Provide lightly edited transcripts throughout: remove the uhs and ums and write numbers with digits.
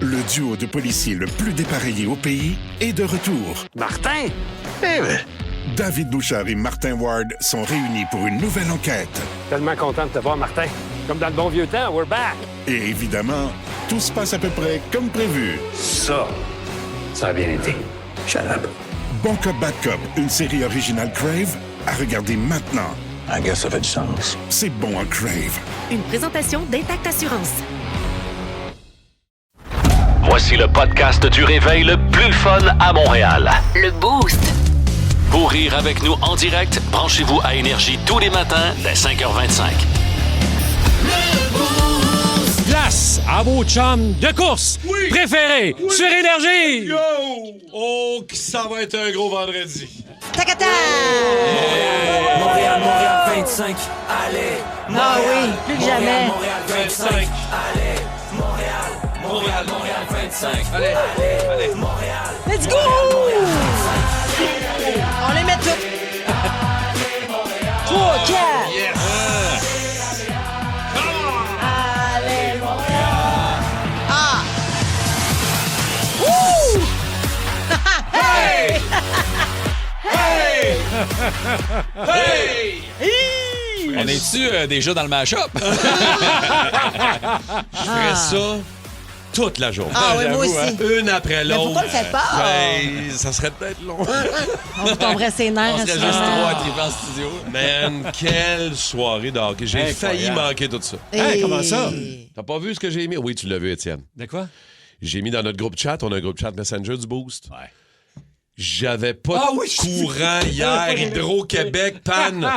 Le duo de policiers le plus dépareillé au pays est de retour. Martin? Eh ben. David Bouchard et Martin Ward sont réunis pour une nouvelle enquête. Tellement content de te voir, Martin. Comme dans le bon vieux temps, we're back. Et évidemment, tout se passe à peu près comme prévu. Ça a bien été. Shut up. Bon Cop, Bad Cop, une série originale Crave, à regarder maintenant. I guess ça fait du sens. C'est bon en Crave. Une présentation d'Intact Assurance. Voici le podcast du réveil le plus fun à Montréal. Le Boost. Pour rire avec nous en direct, branchez-vous à Énergie tous les matins dès 5h25. Place à vos chums de course préférés sur Énergie. Yo! Oh, que ça va être un gros vendredi. Tacata! Montréal, 25, allez! Ah oui, plus que jamais. Montréal, 25, allez! Montréal, 25, allez! Montréal! Let's go! On les met toutes. 3, 4. Yes! Allez, Montréal! Ah! Wouh! Hey! Hey! Hey! On est-tu déjà dans le mash-up? Je ferais ça toute la journée. Ah oui, moi J'avoue, aussi. Une après l'autre. pourquoi le faites pas? Ben, ça serait peut-être long. On vous tomberait ses nerfs. On serait juste trois à triper en studio. Man, quelle soirée de hockey. J'ai failli manquer tout ça. Hey, comment ça? T'as pas vu ce que j'ai mis? Oui, tu l'as vu, Étienne. De quoi? J'ai mis dans notre groupe chat, on a un groupe chat Messenger du Boost. Ouais. J'avais pas de courant hier, Hydro-Québec, panne.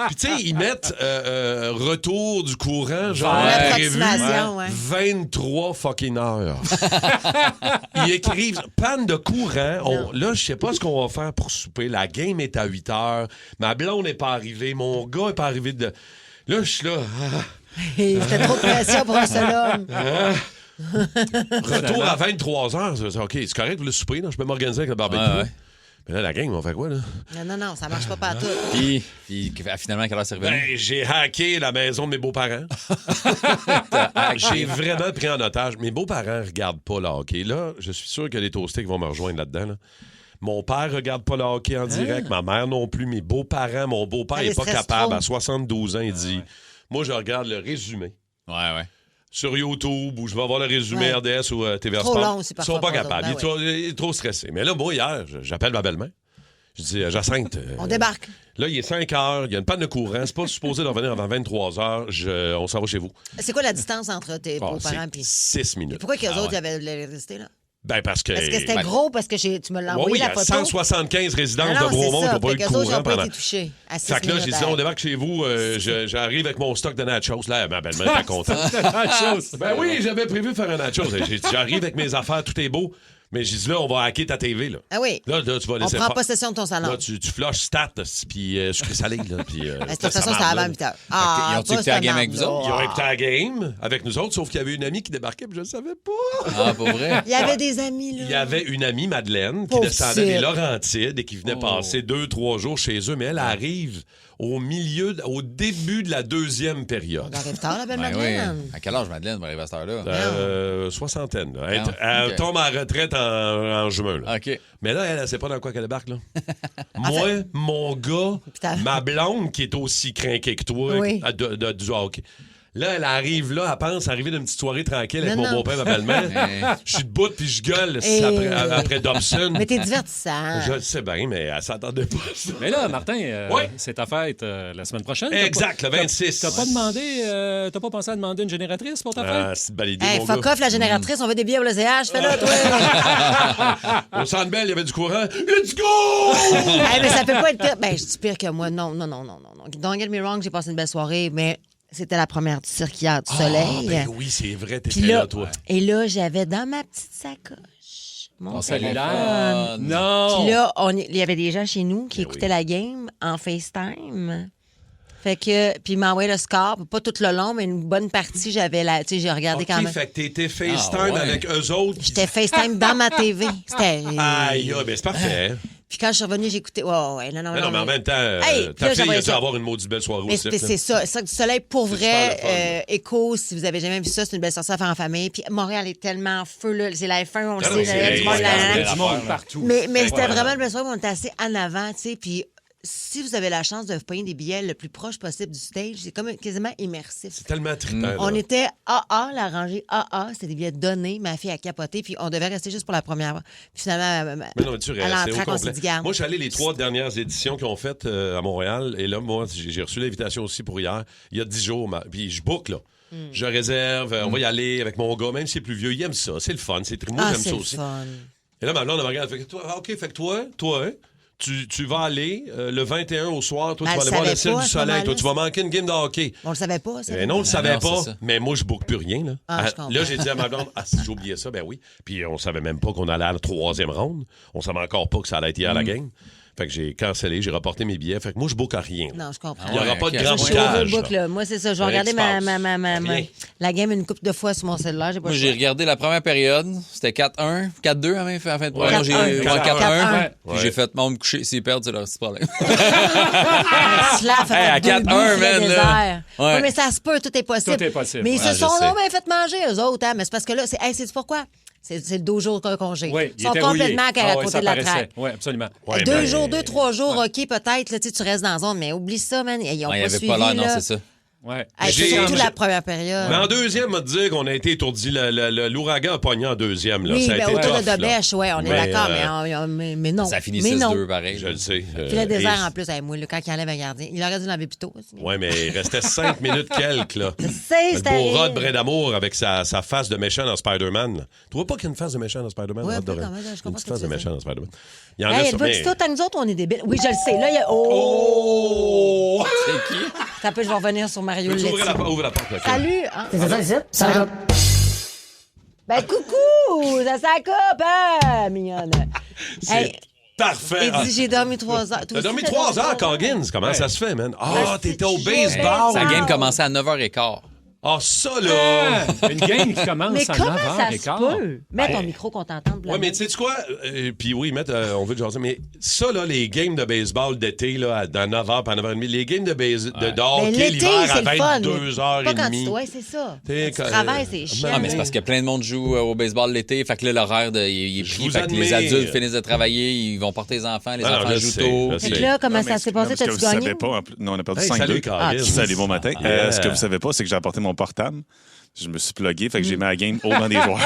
Puis tu sais, ils mettent retour du courant, genre prévu, L'approximation, ouais. 23 fucking heures. Ils écrivent panne de courant. Là, je sais pas ce qu'on va faire pour souper. La game est à 8 heures. Ma blonde n'est pas arrivée. Mon gars n'est pas arrivé de... Là, je suis là. C'était trop de pression pour un seul homme. Retour à 23 heures. OK, c'est correct pour le souper. Là. Je peux m'organiser avec le barbecue. Ouais. Mais là, la gang, on fait quoi, là? Non, ça marche pas partout. Puis finalement, à quelle heure c'est revenu? Ben, j'ai hacké la maison de mes beaux-parents. J'ai vraiment pris en otage. Mes beaux-parents regardent pas le hockey. Là, je suis sûr que les toastés vont me rejoindre là-dedans. Là. Mon père regarde pas le hockey en direct. Ma mère non plus. Mes beaux-parents, mon beau-père n'est pas capable. À 72 ans, il dit, moi, je regarde le résumé. Ouais. Sur YouTube, où je vais voir le résumé RDS ou TVA Trop Sport. long, c'est Ils parfois sont pas pour eux capables. autres, Il est trop stressé. Mais là, moi, hier, j'appelle ma belle-mère. Je dis, Jacinthe... On débarque. Là, il est 5 heures, il y a une panne de courant. C'est pas supposé de revenir avant 23 heures. On s'en va chez vous. C'est quoi la distance entre tes beaux-parents et... 6 minutes. Pourquoi qu'eux autres, ils avaient l'électricité, là? Ben, parce que... Est-ce que c'était gros parce que tu me l'as envoyé, oui, la il y a photo? 175 résidences Ah non, de Bromont qui n'ont pas eu de qu'eux autres, ils courant n'ont pas pendant... été touchés. Fait que là, j'ai dit, on débarque chez vous, j'arrive avec mon stock de nachos. Là, ma belle-mère était contente. Ben oui, j'avais prévu de faire un nachos. J'ai dit, j'arrive avec mes affaires, tout est beau. Mais j'ai dit, là, on va hacker ta TV, là. Ah oui. Là, tu vas laisser On prend possession de ton salon. Là, tu flushes stat, puis sucré salé, là. Puis, de toute façon, c'était avant 8 heures. Ils ont-tu écouté la game avec vous autres? Ils ont écouté la game avec nous autres, sauf qu'il y avait une amie qui débarquait, puis je ne le savais pas. Ah, pour vrai? Il y avait des amis, là. Il y avait une amie, Madeleine, qui Pauvre descendait des petite. Laurentides et qui venait passer 2-3 jours chez eux, mais elle arrive au début de la deuxième période. On arrive tard, la belle Ben Madeleine. oui. À quel âge, Madeleine, va arriver à cette heure-là? Soixantaine. Là. Non, Elle ok. tombe en retraite en juin. Là. OK. Mais là, elle ne sait pas dans quoi qu'elle débarque. Là. Moi, mon gars, Putain. ma blonde, qui est aussi crinquée que toi, Oui. du hockey. Là, elle arrive là, elle pense arriver d'une petite soirée tranquille avec Non, mon non. beau-père et ma belle-mère. Je suis debout puis je gueule après Dobson. Mais t'es divertissant. Je le sais bien, mais elle s'attendait pas à ça. Mais là, Martin, Oui. c'est ta fête la semaine prochaine. Exact, le 26. T'as pas demandé, t'as pas pensé à demander une génératrice pour ta fête? Ah, c'est une belle idée, Hey, mon fuck gars. off, la génératrice, on veut des billets pour le CH. Fais-le, toi. Au Centre Bell, il y avait du courant. Let's go! Hey, mais ça peut pas être pire. Ben, je dis pire que moi. Non. Don't get me wrong, j'ai passé une belle soirée, mais c'était la première du cirque hier du soleil. Ben oui, c'est vrai, Puis t'étais là, toi. Et là, j'avais dans ma petite sacoche mon Cellulaire? téléphone. Non! Puis là, il y avait des gens chez nous qui Ben écoutaient oui. la game en FaceTime. Fait que, puis il m'a envoyé le score, pas tout le long, mais une bonne partie, j'avais la, tu sais, j'ai regardé quand OK, même. fait que t'étais FaceTime Ah, ouais. avec eux autres. J'étais FaceTime dans ma TV. C'était. Aïe, ben c'est parfait. Puis quand je suis revenue, j'ai écouté. Ouais, non. Mais en même temps, Hey, ta là, fille j'aimerais a dû ça. avoir une maudite belle soirée Mais aussi. c'est ça. Cirque du Soleil, pour C'est vrai, super le fun. Écho, si vous avez jamais vu ça, c'est une belle sortie à faire en famille. Puis Montréal est tellement en feu, là. C'est la F1, on le Non, sait. c'est- du monde, c'est- là, Il y là. a du monde partout. Mais c'était vraiment une belle soirée, on était assez en avant, tu sais. Puis si vous avez la chance de vous payer des billets le plus proche possible du stage, c'est comme quasiment immersif. C'est tellement trippant. On là. était AA, la rangée AA, c'était des billets donnés. Ma fille a capoté, puis on devait rester juste pour la première. Puis finalement, Mais non, mais tu à restes, c'est au l'entraque, on s'est complet. dit, garde. Moi, je suis allé les 3 dernières éditions qu'ils ont faites à Montréal. Et là, moi, j'ai reçu l'invitation aussi pour hier, il y a 10 jours. Puis je book, là. Je réserve, on va y aller avec mon gars, même si c'est plus vieux. Il aime ça, c'est le fun. Moi, j'aime c'est ça le aussi. fun. Et là, ma blonde, elle me regarde, elle fait OK, fait que toi, tu vas aller le 21 au soir, toi, Ben, tu vas elle aller voir le savait ciel pas, du à ce soleil, toi, moment-là. tu vas manquer une game de hockey. On le savait pas, ça. Non, on le savait non, pas, c'est ça. mais moi, je boucle plus rien. Là, Ah, je comprends. là j'ai dit à ma blonde, si j'ai oublié ça, ben oui. Puis on savait même pas qu'on allait à la 3e ronde. On savait encore pas que ça allait être hier à la game. Fait que j'ai cancellé, j'ai reporté mes billets. Fait que moi, je boucle à rien. Non, je comprends. Il n'y aura pas de ok. grand Je suis au boucage. book, là. Moi, c'est ça. Je vais Rien regarder qui se passe. ma Rien. la game une couple de fois sur mon cellulaire. J'ai pas Moi, le j'ai choix. regardé la première période. C'était 4-1, 4-2 à la fin de Ouais. Non, j'ai 4-1. 4-1. Ouais. Puis j'ai fait, me coucher. S'ils perdent, c'est leur petit problème. Slap, fait Hey, à 4-1, 2 buts, filet man, là. désert. Ouais. Oui, mais ça se peut, tout est possible. Tout est possible. Mais ils Ouais, se sont je sais. donc bien fait manger, eux autres, hein. Mais c'est parce que là, c'est pourquoi? C'est le 12 jours de congé. Oui, Ils sont complètement à côté de la traque. Oui, absolument. Ouais, 2 mais- jours, 2-3 jours, OK, peut-être, là, tu restes dans la zone, mais oublie ça, man. Ils ont Il n'y pas avait suivi, pas l'air, non, là. c'est ça. Ouais. Hey, J'ai- surtout j'ai- la première période. Mais en deuxième, on te dit qu'on a été étourdi. L'ouragan a pogné en deuxième. Là. Oui, ça a mais été autour tough, de là. Dobèche, oui, on est Mais, d'accord, mais non. Ça finit mais non. 6-2, pareil. Je le sais. Puis le désert, en plus, hey, moi, là, quand il enlève un gardien, il aurait dû l'enlever plus tôt. Aussi. Oui, mais il restait 5 minutes quelques, là. C'est Le beau Rod Bray d'amour avec sa face de méchant dans Spider-Man. là. Tu vois pas qu'il y a une face de méchant dans Spider-Man? Ouais, Rod un peu Doré? quand même, je comprends Une ce petite que face tu de veux méchant dans Spider-Man. Il y en Hey, a elle sur va mais... tout autant que nous autres, on est débiles. Oui, je le sais. Là, il y a. Oh! C'est qui? Ça peut, je vais revenir sur Mario Peux-tu ouvrir Letti. ouvre la porte, là. Salut! Hein? Ça Ben, coucou! Ça coupe, hein, mignonne. C'est Hey, parfait. il dit, j'ai dormi 3 heures. Toi T'as aussi, dormi t'as 3 heures, 3 Coggins. Comment ça se fait, man? Ah, Ben, t'étais au c'est baseball. Sa Wow. game commençait à 9h15. Ah, ça, là. Une game qui commence Mais à comment ça 9h15. se peut? Mets ton micro qu'on t'entende. Ouais, mais tu sais quoi? Puis oui, on veut le jaser, mais ça, là, les games de baseball d'été, là, dans 9h à 9h30, les games de hockey Mais l'été, l'hiver c'est le à fun. 22h30. Pas quand tu dois, c'est ça. T'sais, Quand quand- tu travailles, c'est chiant. Ah, mais c'est parce que plein de monde joue au baseball l'été. Fait que là, l'horaire, il est Je pris. vous Fait que les admire. adultes finissent de travailler. Ils vont porter les enfants. Les Ah, non, enfants je jouent sais, tôt. je Fait sais. que là, comment Non, ça mais s'est ce passé? que T'as-tu vous gagné? savez pas, non, on a perdu Hey, 5-2. salut, Coggins. Salut, bon matin. Yeah. Ce que vous savez pas, c'est que j'ai apporté mon portable. Je me suis plugué, fait que j'ai mis la game au banc des joueurs.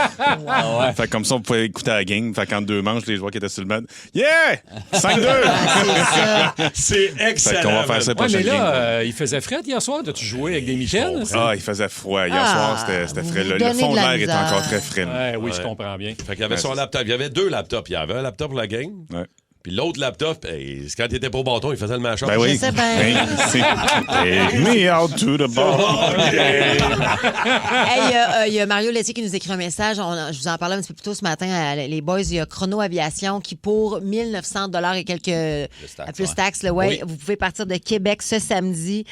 Fait que comme ça, on pouvait écouter la game. Fait qu'en 2 manches, les joueurs qui étaient sur le banc, yeah! 5-2! C'est excellent. Fait qu'on va faire ça Ouais, prochaine mais game. là, il faisait frais hier soir. As-tu joué avec des mitaines? Ah, il faisait froid. Hier Ah, soir, c'était vous frais. vous Le donnez fond de de la l'air est misère. encore très frais. Oui, je Ouais. comprends bien. Fait qu'il y avait son laptop. Il y avait 2 laptops. Il y avait un laptop pour la game. Ouais. Puis l'autre laptop, quand il était pas au bâton, il faisait le match-up. Ben oui. Je sais bien. Take me out to the ball. Hey, il y a Mario Letti qui nous écrit un message. Je vous en parlais un petit peu plus tôt ce matin. Les boys, il y a Chrono Aviation qui, pour 1900 $ et quelques plus taxes, Oui. vous pouvez partir de Québec ce samedi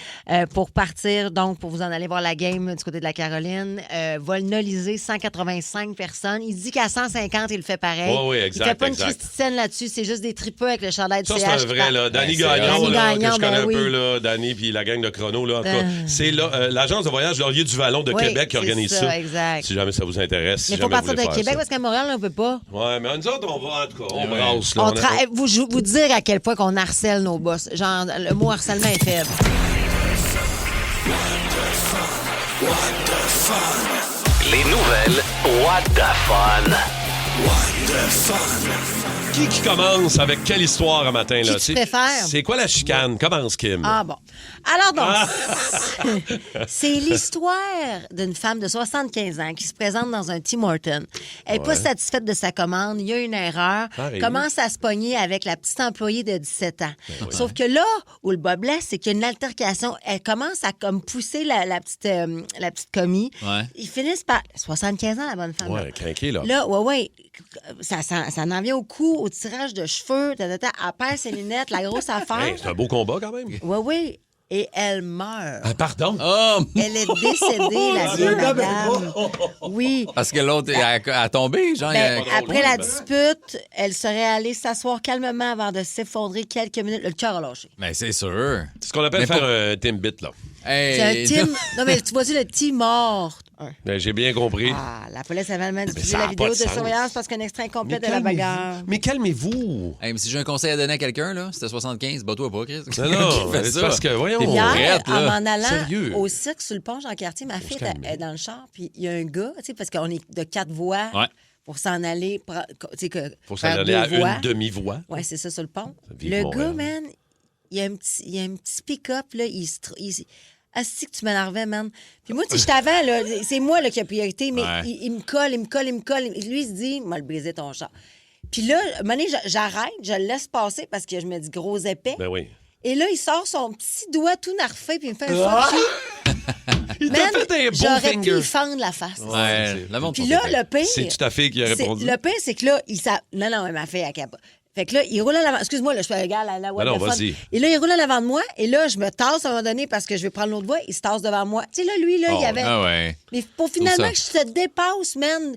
pour partir, donc pour vous en aller voir la game du côté de la Caroline. Vol nolisé, 185 personnes. Il dit qu'à 150, il le fait pareil. Oui, exact, il fait pas une exact. Christine là-dessus. C'est juste des tripeux avec le chandail de Ça, CH. c'est un vrai, là. Danny c'est Gagnon, Danny là, Gagnon, que je connais ben un oui. peu, là. Danny puis la gang de Chrono, là. En tout cas, c'est l'agence de voyage Laurier du Vallon de Oui, Québec qui c'est organise ça, ça. exact. Si jamais ça vous intéresse. Mais si il faut jamais vous partir de voulez faire Québec ça. parce qu'à Montréal, on ne peut pas. Ouais, mais nous autres, on va, en tout cas, on brasse, là. Vous dire à quel point qu'on harcèle nos boss. Genre, le mot harcèlement est faible. Les nouvelles What the Fun. Qui commence avec quelle histoire un matin, là? Qui tu préfères? C'est quoi la chicane? Commence, Kim. Ah bon. Alors donc, c'est l'histoire d'une femme de 75 ans qui se présente dans un Tim Hortons. Elle n'est pas satisfaite de sa commande. Il y a une erreur. Ça arrive. Commence à se pogner avec la petite employée de 17 ans. Sauf que là, où le bas blesse, c'est qu'il y a une altercation. Elle commence à comme pousser la petite commis. Ouais. Ils finissent par... 75 ans, la bonne femme. là. Ouais, craqué, là. Là, ouais, ça en vient au cou, au tirage de cheveux, elle perd ses lunettes, la grosse affaire. Hey, c'est un beau combat, quand même. Oui. et elle meurt. Ah, pardon? Oh! Elle est décédée, la vieille madame. Oui. Parce que l'autre a tombé, genre. Ben, après la dispute, elle serait allée s'asseoir calmement avant de s'effondrer quelques minutes. Le cœur a lâché. Mais c'est sûr. C'est ce qu'on appelle faire un Timbit, là. Hey, C'est un team. Non, mais tu vois-tu le team mort? Ben, j'ai bien compris. Ah, la police avait même diffusé ça a la pas vidéo de de sens. surveillance parce qu'un extrait incomplet de la calmez-vous. bagarre. Mais calmez-vous. Hey, mais si j'ai un conseil à donner à quelqu'un, là, c'était 75, bats-toi pas, Chris. Non, Qui fait c'est ça? parce que, voyons. T'es Hier, prête, là. en m'en allant Sérieux? au cirque sur le pont Jean-Cartier, ma fille est dans le char, puis il y a un gars, tu sais, parce qu'on est de 4 voies Ouais. pour s'en aller, tu sais, Faut s'en faire aller 2 à voies. une demi-voie. Oui, c'est ça, sur le pont. Vive Le Montréal. gars, man, il y a un petit pick-up, là, Asti que tu m'énervais, man. Puis moi, tu sais, j'étais avant, là, c'est moi là, qui a priorité, mais Ouais. il me colle. Lui, il se dit, m'a le brisé ton char. Puis là, à un moment donné, j'arrête, je le laisse passer parce que je me dis gros épais. Ben oui. Et là, il sort son petit doigt tout narfé puis il me fait un fuck you. Il t'a Man, fait un beau j'aurais pu finger. y fendre la face. Ouais, la montre Puis là, le pire... C'est-tu ta fille qui a répondu? Le pire, c'est que là, Non, mais ma fille, elle capote. Fait que là, il roule en avant. Excuse-moi, là, je fais égal à la voie Ben non, de fun. vas-y. Et là, il roule en avant de moi. Et là, je me tasse à un moment donné parce que je vais prendre l'autre voie. Il se tasse devant moi. Tu sais, là, lui, là, il y avait... Ah ouais. Mais pour finalement Tout que je te dépasse, man...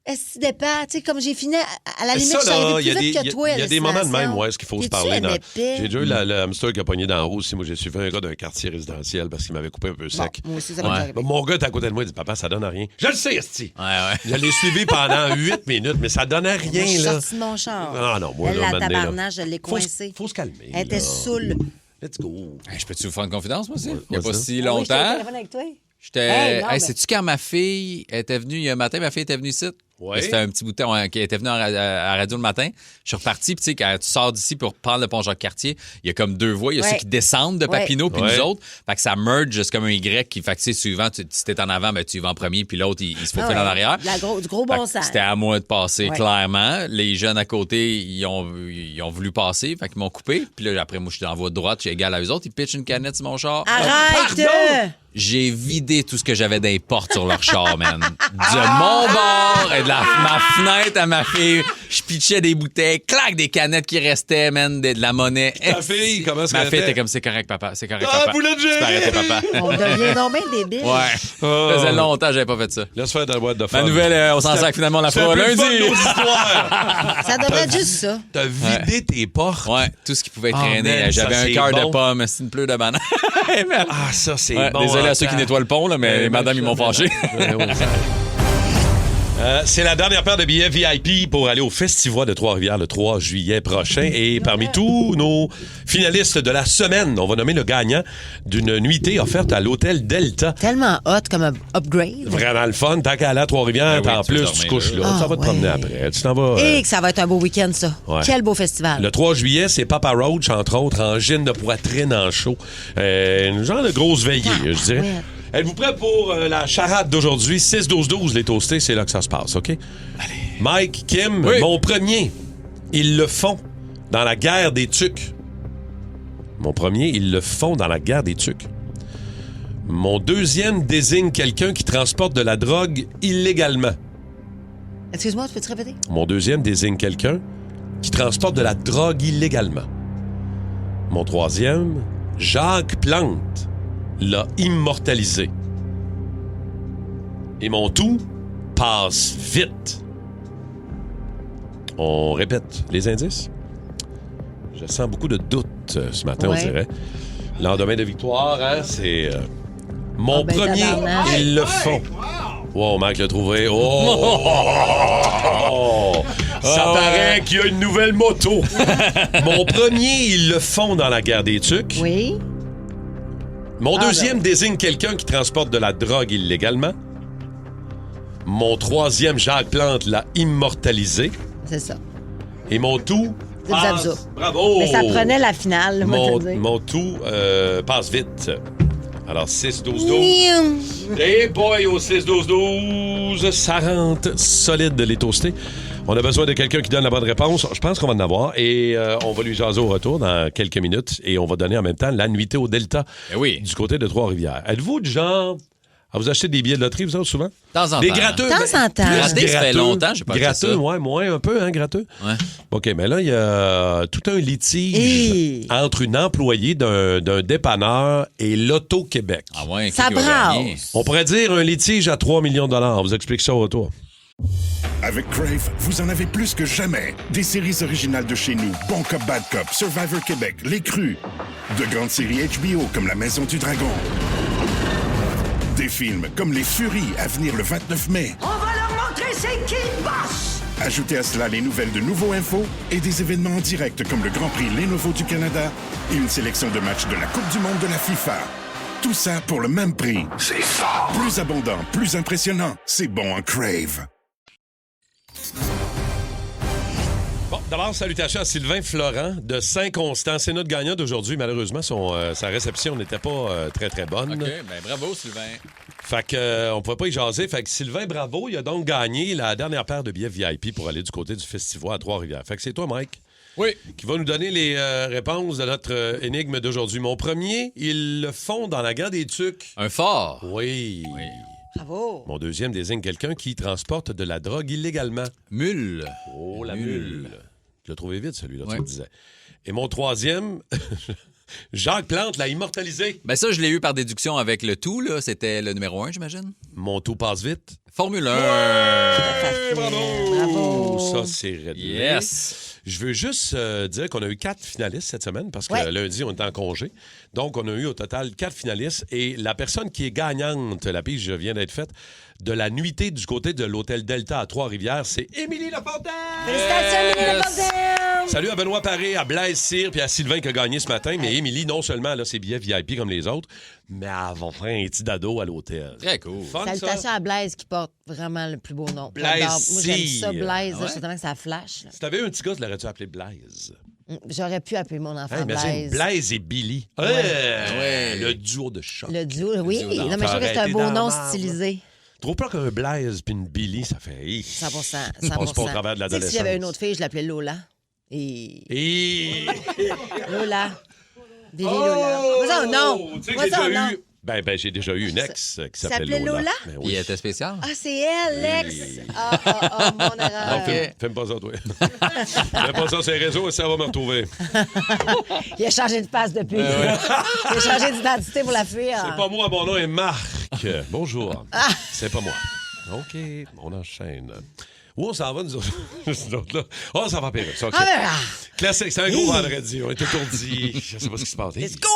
Est-ce que tu dépasse? Tu sais, comme j'ai fini, à la limite, Ça, je suis arrivée là, plus vite que toi. il y a des moments de même où est-ce qu'il faut se parler. J'ai déjà eu le hamster qui a pogné dans la roue aussi. Moi, j'ai suivi un gars d'un quartier résidentiel parce qu'il m'avait coupé un peu sec. Moi aussi, ça va Ouais. m'arriver. Mon gars est à côté de moi, il dit Papa, ça donne à rien. Je le sais, esti. Ouais, ouais. Je l'ai suivi pendant 8 minutes, mais ça donnait Moi, je rien, suis là. sortie de mon char. Ah non, moi, Elle, là, la un moment donné, là, tabarnage, je l'ai coincée. Faut se calmer. Elle était là. saoule. Let's go. Hey, je peux-tu vous faire une confidence, moi aussi? Il n'y a vas-y. pas si Ah oui, j'étais au longtemps. téléphone avec toi. J'étais. Hey, non, mais- Sais-tu quand ma fille était venue, il y a un matin, ma fille était venue ici? Ouais. C'était un petit bout de temps qui était venu à radio le matin. Je suis reparti, puis tu sais, quand tu sors d'ici pour prendre le pont Jacques-Cartier, il y a comme 2 voies. Il y a Ouais. ceux qui descendent de Papineau, puis Ouais. nous autres. Fait que ça merge, c'est comme un Y qui fait que, tu sais, souvent, si t'es en avant, ben, tu y vas en premier, puis l'autre, il se faufile en arrière. Du gros Fait bon que sens. C'était à moi de passer, Ouais. clairement. Les jeunes à côté, ils ont voulu passer, fait qu'ils m'ont coupé. Puis là, après, moi, je suis en voie de droite, je suis égal à eux autres. Ils pitchent une canette sur mon char. Arrête! J'ai vidé tout ce que j'avais dans les portes sur leur char, man. De mon bord et de ma fenêtre à ma fille. Je pitchais des bouteilles, clac, des canettes qui restaient, man, de la monnaie. Ta fille, comment est-ce Ma qu'elle fille était? était comme, c'est correct, papa, c'est correct, Ah, papa. boulet de Tu peux arrêter, papa. On devient donc bien débile. Ouais. Ça faisait longtemps que j'avais pas fait ça. Laisse faire ta boîte de fun. Ma nouvelle, on s'en sac, finalement, on la C'est un fera peu le fun, lundi. nos histoires. Ça devrait être juste ça. T'as vidé tes portes. Ouais, tout ce qui pouvait Ah, traîner. man, J'avais ça, un c'est cœur bon. de pomme, c'est une pleure de banane. Man. Ah, ça, c'est Ouais, bon. désolé en à ceux qui temps. nettoient le pont, là, mais madame, ils m'ont fâché. C'est la dernière paire de billets VIP pour aller au Festival de Trois-Rivières le 3 juillet prochain. Et parmi tous nos finalistes de la semaine, on va nommer le gagnant d'une nuitée offerte à l'hôtel Delta. Tellement hot comme un upgrade. Vraiment le fun. Tant qu'à aller à Trois-Rivières, Ben oui, en tu veux plus, dormir tu couches là. là. Ça va te Ah, promener ouais. après. Tu t'en vas. Et que ça va être un beau week-end, ça. Ouais. Quel beau festival. Le 3 juillet, c'est Papa Roach, entre autres, en gin de poitrine en show. Une genre de grosse veillée, je dirais. ouais. Êtes-vous prêts pour la charade d'aujourd'hui? 6-12-12, les toastés, c'est là que ça se passe, OK? Allez. Mike, Kim, Oui. mon premier, ils le font dans la guerre des tucs. Mon premier, ils le font dans la guerre des tucs. Mon deuxième désigne quelqu'un qui transporte de la drogue illégalement. Excuse-moi, tu peux-tu répéter? Mon deuxième désigne quelqu'un qui transporte de la drogue illégalement. Mon troisième, Jacques Plante l'a immortalisé. Et mon tout passe vite. On répète les indices. Je sens beaucoup de doute ce matin, Ouais. on dirait. Lendemain de victoire, hein, c'est... Mon ben, premier, tabarnak. ils le font. Wow, Mike l'a trouvé. Oh! Ça paraît qu'il y a une nouvelle moto. Mon premier, ils le font dans la guerre des tucs. Oui. Mon Ah, deuxième ben. désigne quelqu'un qui transporte de la drogue illégalement. Mon troisième, Jacques Plante, l'a immortalisé. C'est ça. Et mon tout C'est ça, passe... ça. Bravo! Mais ça prenait la finale, moi, Mon, te le dire. mon tout passe vite. Alors, 6-12-12. Hey boy, au 6-12-12, ça rentre solide les toastés. On a besoin de quelqu'un qui donne la bonne réponse. Je pense qu'on va en avoir. Et on va lui jaser au retour dans quelques minutes. Et on va donner en même temps la nuitée au Delta Eh oui. du côté de Trois-Rivières. Êtes-vous du genre Ah, vous achetez des billets de loterie, vous autres, souvent? De temps en Des temps. gratteux. De temps en temps. Gratteux, ça fait longtemps, j'ai pas acheté Gratteux, ça. ouais, moins un peu, hein, gratteux. Ouais. OK, mais là, il y a tout un litige entre une employée d'un dépanneur et l'Auto-Québec. Ah ouais, Ça qui va gagner? brasse. On pourrait dire un litige à 3 millions de dollars. On vous explique ça au retour. Avec Crave, vous en avez plus que jamais. Des séries originales de chez nous, Bon Cop, Bad Cop, Survivor Québec, Les Crus. De grandes séries HBO comme La Maison du Dragon. Des films comme Les Furies à venir le 29 mai. On va leur montrer c'est qui le boss! Ajoutez à cela les nouvelles de Nouveau Info et des événements en direct comme le Grand Prix Lenovo du Canada et une sélection de matchs de la Coupe du Monde de la FIFA. Tout ça pour le même prix. C'est fort! Plus abondant, plus impressionnant. C'est bon en Crave. Bon, d'abord, salutations à Sylvain Florent de Saint-Constant. C'est notre gagnant d'aujourd'hui. Malheureusement, sa réception n'était pas très, très bonne. OK, ben bravo, Sylvain. Fait que on pouvait pas y jaser. Fait que Sylvain, bravo. Il a donc gagné la dernière paire de billets VIP pour aller du côté du festival à Trois-Rivières. Fait que c'est toi, Mike. Oui. Qui va nous donner les réponses de notre énigme d'aujourd'hui. Mon premier, ils le font dans la gare des Tucs. Un fort. Oui. Bravo. Mon deuxième désigne quelqu'un qui transporte de la drogue illégalement. Mule. Oh, la mule. Tu l'as trouvé vite, celui-là, Ouais. tu me disais. Et mon troisième, Jacques Plante l'a immortalisé. Ben ça, je l'ai eu par déduction avec le tout, là. C'était le numéro 1, j'imagine. Mon tout passe vite. Formule 1. Ouais, bravo! Bravo. Ça, c'est réglé. Yes. Je veux juste dire qu'on a eu 4 finalistes cette semaine parce que Ouais. lundi, on était en congé. Donc, on a eu au total 4 finalistes. Et la personne qui est gagnante, la pige vient d'être faite, de la nuitée du côté de l'hôtel Delta à Trois-Rivières, c'est Émilie Lafontaine! Félicitations, Émilie Lafontaine! Salut à Benoît Paré, à Blaise Cyr puis à Sylvain qui a gagné ce matin. Mais Émilie, non seulement elle a ses billets VIP comme les autres, mais elle va faire un petit dado à l'hôtel. Très cool. Fun, Salutations ça? à Blaise qui porte vraiment le plus beau nom. Blaise J'adore. Moi, j'aime Cyr. ça, Blaise. Ah ouais? Je sais tellement que ça flash. là. Si t'avais eu un petit gars, tu l'aurais-tu appelé Blaise? J'aurais pu appeler mon enfant Hein, imagine Blaise. Blaise et Billy. Ouais. Le duo de choc. Le duo, oui. duo Non, mais je trouve que c'est un Arrêtez beau dans nom la marde. stylisé. Trop peur qu'un Blaise puis une Billy, ça fait... 100%. Je passe pas au travers de Tu sais que l'adolescence. si j'avais une autre fille, je l'appelais Lola. Et... Et... Lola. Billy Lola. Moi, non. Tu sais que Moi, j'ai ça, déjà non. eu... Ben, j'ai déjà eu une ex qui s'appelait s'appelait Lola? Ben Il oui. était spécial. Ah, c'est elle, l'ex. Mon Non, erreur. fais pas ça, toi. Fais pas ça sur les réseaux et ça va me retrouver. Il a changé de face depuis. Il a changé d'identité pour la fuir. C'est pas moi, mon nom est Marc. Bonjour. C'est pas moi. OK, on enchaîne. Où on s'en va, nous autres? Nous autres, là? Oh, ça va pire. Ça, OK. Ah, ben, Classique, c'est un gros vendredi. On est étourdis. Je sais pas ce qui se passe. let's go!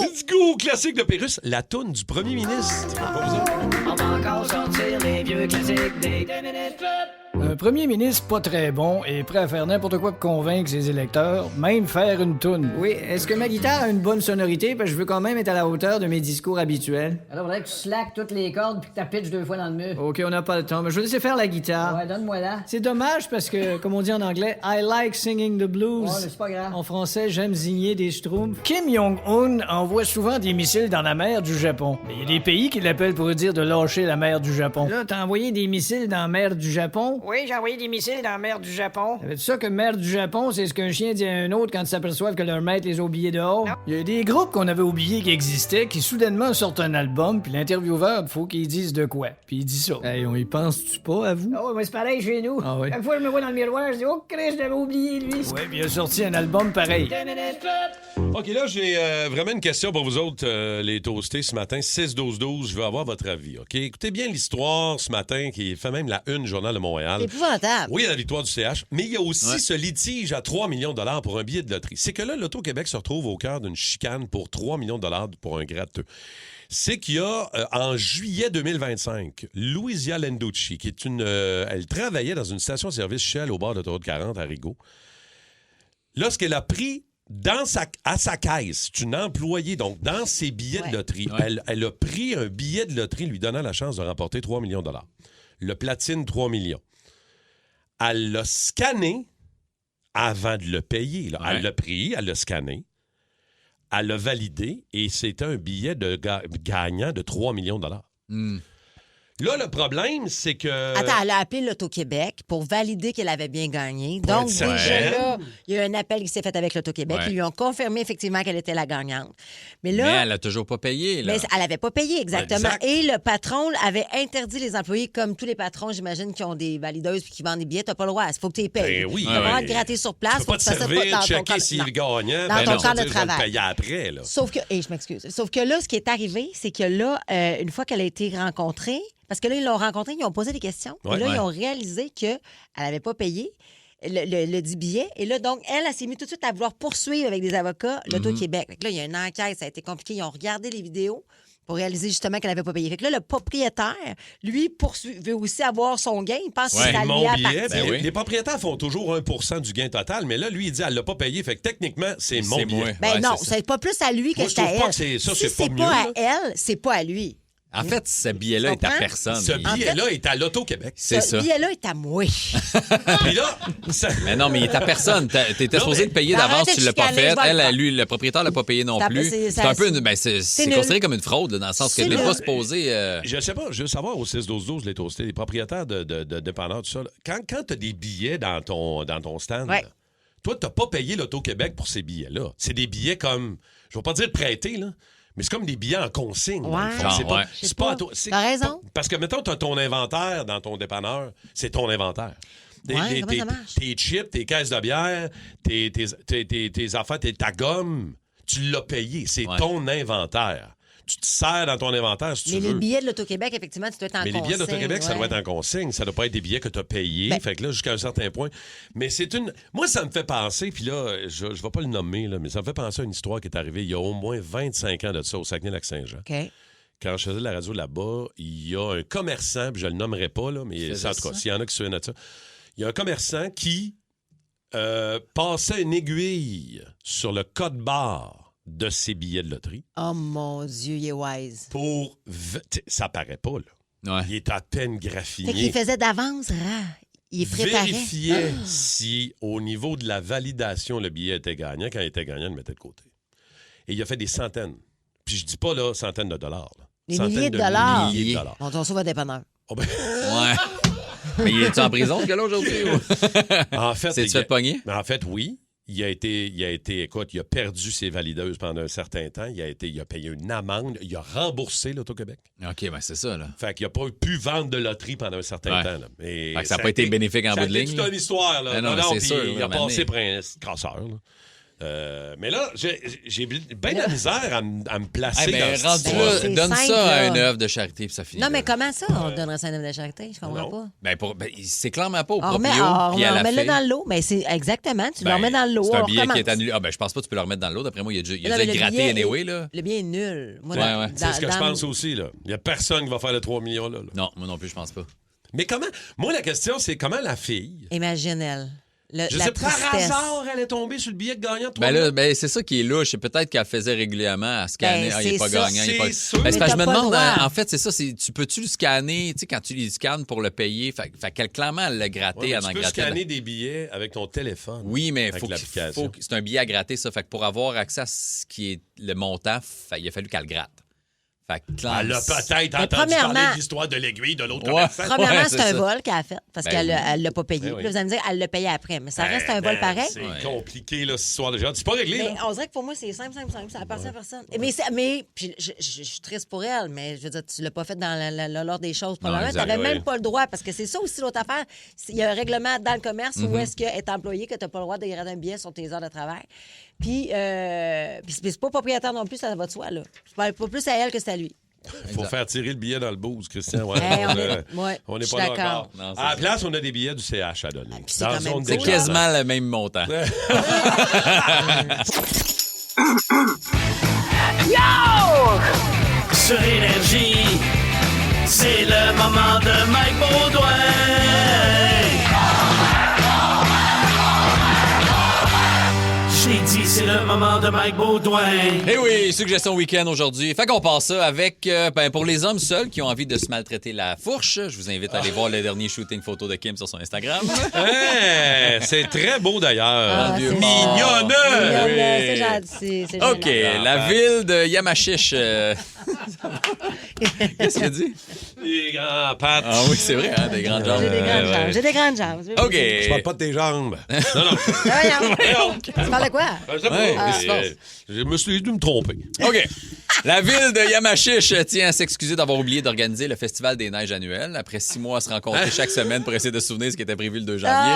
Let's go! Classique de Pérus, la toune du premier ministre. Pas vous autres? On va encore sortir les vieux classiques des 2 minutes club. Un premier ministre pas très bon et prêt à faire n'importe quoi pour convaincre ses électeurs, même faire une toune. Oui, est-ce que ma guitare a une bonne sonorité? Parce que je veux quand même être à la hauteur de mes discours habituels. Alors, faudrait que tu slackes toutes les cordes puis que tu pitches 2 fois dans le mur. OK, on n'a pas le temps, mais je vais laisser faire la guitare. Ouais, donne-moi là. C'est dommage parce que, comme on dit en anglais, I like singing the blues. Ouais, mais c'est pas grave. En français, j'aime zigner des schtroumpfs. Kim Jong-un envoie souvent des missiles dans la mer du Japon. Mais il y a des pays qui l'appellent pour dire de lâcher la mer du Japon. Là, t'as envoyé des missiles dans la mer du Japon? Oui, j'ai envoyé des missiles dans la mer du Japon. Savais-tu ça que mer du Japon, c'est ce qu'un chien dit à un autre quand ils s'aperçoivent que leur maître les a oubliés dehors? Il y a des groupes qu'on avait oubliés qui existaient qui soudainement sortent un album, puis l'intervieweur, faut qu'il dise de quoi. Puis il dit ça. Hey, on y pense-tu pas à vous? Ah ouais, mais c'est pareil chez nous. Ah ouais. Chaque fois que je me vois dans le miroir, je dis, oh, Christ, je l'avais oublié, lui. Ouais, puis il a sorti un album pareil. 2 minutes club. OK, là, j'ai vraiment une question pour vous autres, les toastés, ce matin. 6-12-12, je veux avoir votre avis, OK? Écoutez bien l'histoire ce matin qui fait même la une Journal de Montréal. Épouvantable. Oui, il y a la victoire du CH, mais il y a aussi ce litige à 3 millions de dollars pour un billet de loterie. C'est que là, l'Auto-Québec se retrouve au cœur d'une chicane pour 3 millions de dollars pour un gratteux. C'est qu'il y a, en juillet 2025, Louisia Lenducci, qui est elle travaillait dans une station-service Shell au bord de l'autoroute 40 à Rigaud. Lorsqu'elle a pris à sa caisse, c'est une employée, donc dans ses billets de loterie, elle a pris un billet de loterie lui donnant la chance de remporter 3 millions de dollars. Le platine, 3 millions. Elle l'a scanné avant de le payer. Là. Elle l'a pris, elle l'a scanné, elle l'a validé et c'était un billet de gagnant de 3 millions de dollars. Là, le problème, c'est que... Attends, elle a appelé l'Auto-Québec pour valider qu'elle avait bien gagné. Pour Donc, être déjà certaine. là, il y a eu un appel qui s'est fait avec l'Auto-Québec. Ouais. Ils lui ont confirmé effectivement qu'elle était la gagnante. Mais là... Mais elle a toujours pas payé, là. Mais elle n'avait pas payé, exactement. Exact. Et le patron avait interdit les employés, comme tous les patrons, j'imagine, qui ont des valideuses puis qui vendent des billets. Tu n'as pas le droit. Il faut que tu les payes. Ben oui. Tu n'as pas le droit de Ouais. gratter sur Tu place. peux Faut pas que te tu fasses ça servir, dans ton checker cadre- s'il non. est gagnant. Dans Ben ton non, cadre de je vais le travail. payer après, là. Sauf que, et je m'excuse, sauf que là, ce qui est arrivé, c'est que là, une fois qu'elle a été rencontrée, parce que là, ils l'ont rencontrée, ils ont posé des questions. Ouais. Et là, Ouais. ils ont réalisé qu'elle n'avait pas payé le dit billet. Et là, donc, elle s'est mise tout de suite à vouloir poursuivre avec des avocats l'Auto-Québec. Fait que là, il y a une enquête, ça a été compliqué. Ils ont regardé les vidéos pour réaliser justement qu'elle n'avait pas payé. Fait que là, le propriétaire, lui, veut aussi avoir son gain. Il pense que Ouais. ça Mon lui billet, appartient. Ben oui. les propriétaires font toujours 1 % du gain total, mais là, lui, il dit elle l'a pas payé, fait que techniquement, c'est mon C'est billet. moi. Ben Ouais, non, c'est ça. c'est pas plus à lui que Moi, je c'est à trouve pas elle. que c'est ça, Si c'est pas c'est mieux, pas là. à elle, c'est pas à lui. En fait, ce billet-là est à comprends? personne. Ce Il- billet-là est à l'Auto-Québec. C'est Ce ça. billet-là est à moi. Puis là, ça... Mais non, mais il est à personne. T'étais Non, supposé mais- le payer Arrêtez d'avance, de tu l'as pas chicaner, fait. je vais le faire. Lui, le propriétaire l'a pas payé non Ça- plus. c'est- C'est ça- un peu, c'est nul. considéré comme une fraude, là, dans le sens que C'est n'est nul. pas supposé. Je sais pas, je veux savoir au 6-12-12, les toastés, les propriétaires de dépanneurs, tout ça. Là, quand tu as des billets dans ton stand, Ouais. là, toi, tu n'as pas payé l'Auto-Québec pour ces billets-là. C'est des billets comme, je ne vais pas dire prêtés, là, mais c'est comme des billets en consigne. dans le Ouais. fond. Genre, C'est pas, ouais. Je sais c'est pas à pas. toi. c'est T'as raison. pas- parce que, mettons, tu as ton inventaire dans ton dépanneur, c'est ton inventaire. Ouais, comment ça marche? Tes chips, tes caisses de bière, tes affaires, ta gomme, tu l'as payé. C'est Ouais. ton inventaire. Tu te sers dans ton inventaire si tu Mais veux. les billets de l'Auto-Québec, effectivement, tu dois être en Mais les consigne. billets d'Auto-Québec, ça ouais. doit être en consigne. Ça doit pas être des billets que tu as payés. Ben- Fait que là, jusqu'à un certain point. Mais c'est une. Moi, ça me fait penser, puis là, je vais pas le nommer, là, mais ça me fait penser à une histoire qui est arrivée il y a au moins 25 ans de ça, au Saguenay-Lac-Saint-Jean. OK. Quand je faisais de la radio là-bas, il y a un commerçant, puis je le nommerai pas, là, mais faisait en tout cas, ça? s'il y en a qui se souviennent de ça, il y a un commerçant qui passait une aiguille sur le code-barre de ses billets de loterie Oh mon Dieu, il est wise. pour. Ça paraît pas, là. Ouais. Il est à peine Fait qu'il graffiné. faisait d'avance, il est préparé. Vérifiait si, au niveau de la validation, le billet était gagnant. Quand il était gagnant, il le mettait de côté. Et il a fait des centaines. Puis je dis pas, là, centaines de dollars. Là. Des Centaines milliers de dollars. milliers de dollars. On sauve un dépanneur. Oh, ben, Ouais. Mais il est en prison, ce gars-là, aujourd'hui? ou? en fait, C'est-tu fait pogner? En fait, oui. Il a été, écoute, il a perdu ses valideuses pendant un certain temps. Il a payé une amende. Il a remboursé l'Auto-Québec. OK, ben c'est ça, là. Fait qu'il n'a pas pu vendre de loterie pendant un certain Ouais. temps. Là. Mais Fait que ça a pas été bénéfique en bout de ligne. C'est toute une histoire. Là. Ben non, mais c'est puis sûr, il a à un moment passé donné. pour un casseur. Là. Mais là, j'ai bien de la misère à me placer Hey, dans mais cette rendu histoire. là, C'est donne simple, ça à là. une œuvre de charité, puis ça finit. Non, mais là. comment ça, on donnerait ça à un œuvre de charité? Je comprends Non. pas. Ben, c'est clairement pas au On proprio, remet, puis à la remet-le fille. dans le lot. Mais c'est exactement, tu le Ben, remets dans le lot. C'est un on billet qui est recommence. annulé. Ah, ben, je pense pas que tu peux le remettre dans l'eau. D'après moi, il a dû Non, mais être le gratté billet anyway, est- là. Le bien est nul. Moi, Ouais, dans- ouais. C'est ce que je dans- pense aussi. Là. Il n'y a personne qui va faire le 3 millions. Là. Non, moi non plus, je pense pas. Mais comment... Moi, la question, c'est comment la fille... Imagine elle. Je la sais, par tristesse. hasard, elle est tombée sur le billet de gagnant de 3 Ben là, millions. ben, c'est ça qui est louche. C'est peut-être qu'elle faisait régulièrement à scanner. Ben, Ah, il est c'est pas ça, gagnant. Il est pas... c'est sûr. Ben, c'est Mais parce que je t'as me pas demande, le droit. en fait, c'est ça. Tu peux-tu le scanner, tu sais, quand tu le scannes pour le payer? Fait qu'elle, clairement, elle l'a gratté, Ouais, mais elle en tu peux grattait. scanner des billets avec ton téléphone. Oui, mais avec l'application. c'est un billet à gratter, ça. Fait que pour avoir accès à ce qui est le montant, il a fallu qu'elle le gratte. Fait que, Elle a peut-être Mais entendu premièrement- parler de l'histoire de l'aiguille de l'autre Ouais. commerçant. Premièrement, Ouais, c'est c'est un ça. vol qu'elle a fait parce Ben qu'elle oui. elle l'a pas payé. Ben oui. Puis là, vous allez me dire, elle l'a payé après. Mais ça reste un Ben, vol pareil. C'est compliqué, là, cette histoire de genre. C'est pas réglé, Mais là. on dirait que pour moi, c'est simple. Ça appartient à personne. Mais puis je suis triste pour elle, mais je veux dire, tu l'as pas fait dans l'ordre des choses. Probablement, tu exact, n'avais ouais. même pas le droit, parce que c'est ça aussi l'autre affaire. Il y a un règlement dans le commerce Mm-hmm. où est-ce qu'être employé, que tu n'as pas le droit de gratter un billet sur tes heures de travail. Puis c'est pas propriétaire non plus, ça va de soi, là. Je parle pas plus à elle que c'est à lui. Il faut faire tirer le billet dans le booze, Christian. Ouais, Hey, ouais, on je n'est suis pas là d'accord. encore. Non, c'est À la ça. place, on a des billets du CH à donner. puis c'est Dans quand même zone cool. C'est de quasiment le même montant. Sur Énergie, c'est le moment de Mike Baudouin. J'ai dit, c'est le moment de Mike Baudouin. Eh oui, suggestion week-end aujourd'hui. Fait qu'on passe ça avec, pour les hommes seuls qui ont envie de se maltraiter la fourche, je vous invite à aller voir le dernier shooting photo de Kim sur son Instagram. Hey, c'est très beau, d'ailleurs. Ah, c'est Mignonne! C'est gentil. C'est OK, génial. la ville de Yamachiche. Qu'est-ce qu'il a dit? Des grands pattes. Ah oui, c'est vrai, hein, des grandes jambes. J'ai des grandes jambes. J'ai des grandes jambes. OK. Je parle pas de tes jambes. Non, non. Voyons. Tu parles de quoi? Je me suis dû me tromper. OK. La ville de Yamachiche tient à s'excuser d'avoir oublié d'organiser le Festival des Neiges annuel. Après 6 mois à se rencontrer chaque semaine pour essayer de se souvenir ce qui était prévu le 2 janvier.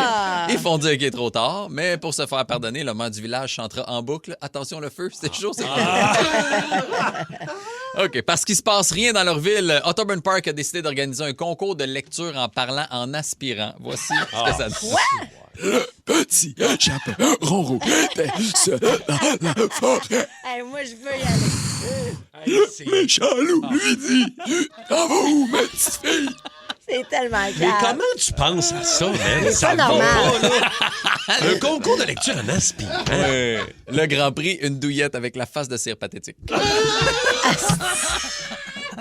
Ils font dire qu'il est trop tard, mais pour se faire pardonner, le maire du village chantera en boucle « Attention le feu, c'est chaud, c'est OK. Parce qu'il se passe rien dans leur ville, Otterburn Park a décidé d'organiser un concours de lecture en parlant en aspirant. Voici ce que ça dit. Quoi? Petit chaperon rouge dans la forêt. Hey, moi, je veux y aller. Méchant-loup lui dit « À vous, ma petite fille! » C'est tellement Mais grave. comment tu penses à ça, man? C'est Ça pas va normal. pas, là. Un concours de lecture en aspirant. Ouais. Le Grand Prix, une douillette avec la face de cire pathétique.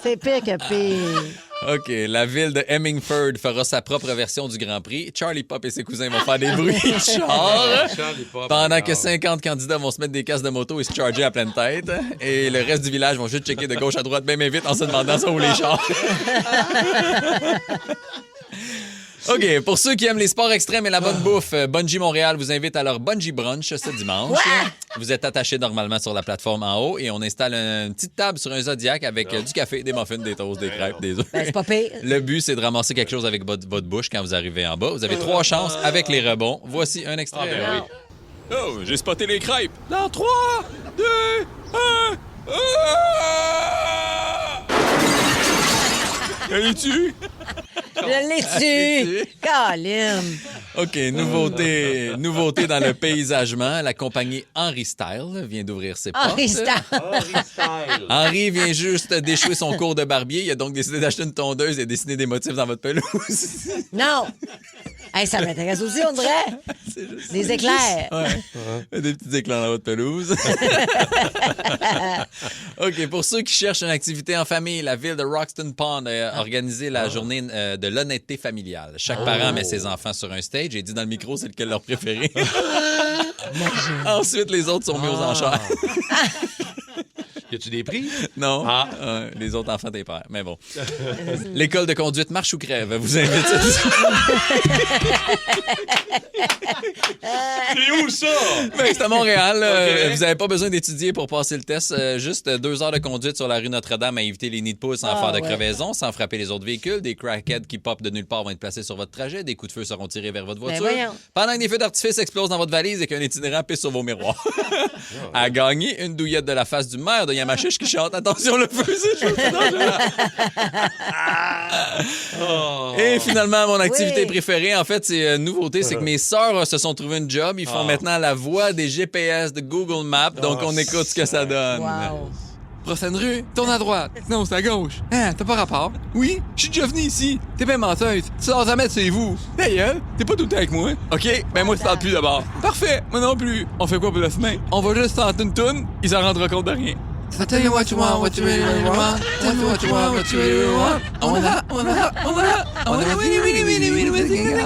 C'est pire que pire. OK. La ville de Hemmingford fera sa propre version du Grand Prix. Charlie Pop et ses cousins vont faire des bruits de char. Pendant que 50 candidats vont se mettre des casques de moto et se charger à pleine tête. Et le reste du village vont juste checker de gauche à droite bien vite en se demandant ça où les chars. OK, pour ceux qui aiment les sports extrêmes et la bonne bouffe, Bungie Montréal vous invite à leur Bungie Brunch ce dimanche. Vous êtes attachés normalement sur la plateforme en haut et on installe une petite table sur un Zodiac avec du café, des muffins, des toasts, des crêpes, des œufs. Ben, c'est pas pire. Le but, c'est de ramasser quelque chose avec votre bouche quand vous arrivez en bas. Vous avez 3 chances avec les rebonds. Voici un extrait. Oh, j'ai spoté les crêpes. Dans 3, 2, 1... Elle est-tu? Je l'ai tué. Colin. OK, nouveauté dans le paysagement. La compagnie Henry Style vient d'ouvrir ses portes. Henry Style. Henry vient juste d'échouer son cours de barbier. Il a donc décidé d'acheter une tondeuse et dessiner des motifs dans votre pelouse. Non. Hey, ça m'intéresse aussi, on dirait. Des éclairs. Ouais. Des petits éclairs dans votre pelouse. OK, pour ceux qui cherchent une activité en famille, la ville de Roxton Pond a organisé la journée de l'honnêteté familiale. Chaque parent met ses enfants sur un stage et dit dans le micro c'est lequel leur préféré. Ensuite, les autres sont mis aux enchères. Y a-tu des prix? Non. Les autres enfants des pères. Mais bon. L'école de conduite Marche ou crève vous invite. C'est où ça? Ben, c'est à Montréal. Vous n'avez pas besoin d'étudier pour passer le test. Juste 2 heures de conduite sur la rue Notre-Dame à éviter les nids de poules sans faire de crevaison, sans frapper les autres véhicules. Des crackheads qui popent de nulle part vont être placés sur votre trajet. Des coups de feu seront tirés vers votre voiture. Pendant que des feux d'artifice explosent dans votre valise et qu'un itinérant pisse sur vos miroirs. À gagner une douillette de la face du maire de Yamachiche qui chante « Attention, le feu, c'est chaud, c'est dangereux. » Et finalement, mon activité préférée, en fait, c'est une nouveauté, c'est que mes sœurs se sont trouvées une job. Ils font maintenant la voix des GPS de Google Maps. Donc, on écoute ce que ça donne. Wow. Prochaine rue, tourne à droite. Non, c'est à gauche. Hein, t'as pas rapport? Oui, je suis déjà venu ici. T'es bien menteuse. Tu sors jamais de chez vous. D'ailleurs, t'es pas tout le temps avec moi. OK, ben moi, je parle plus d'abord. Parfait, moi non plus. On fait quoi pour la semaine? On va juste tenter une toune, ils s'en rendront compte de rien. I tell you what you want, what you really, really want. Tell me what you want, what you really, really want. I wanna, really, really, really, really, really, really.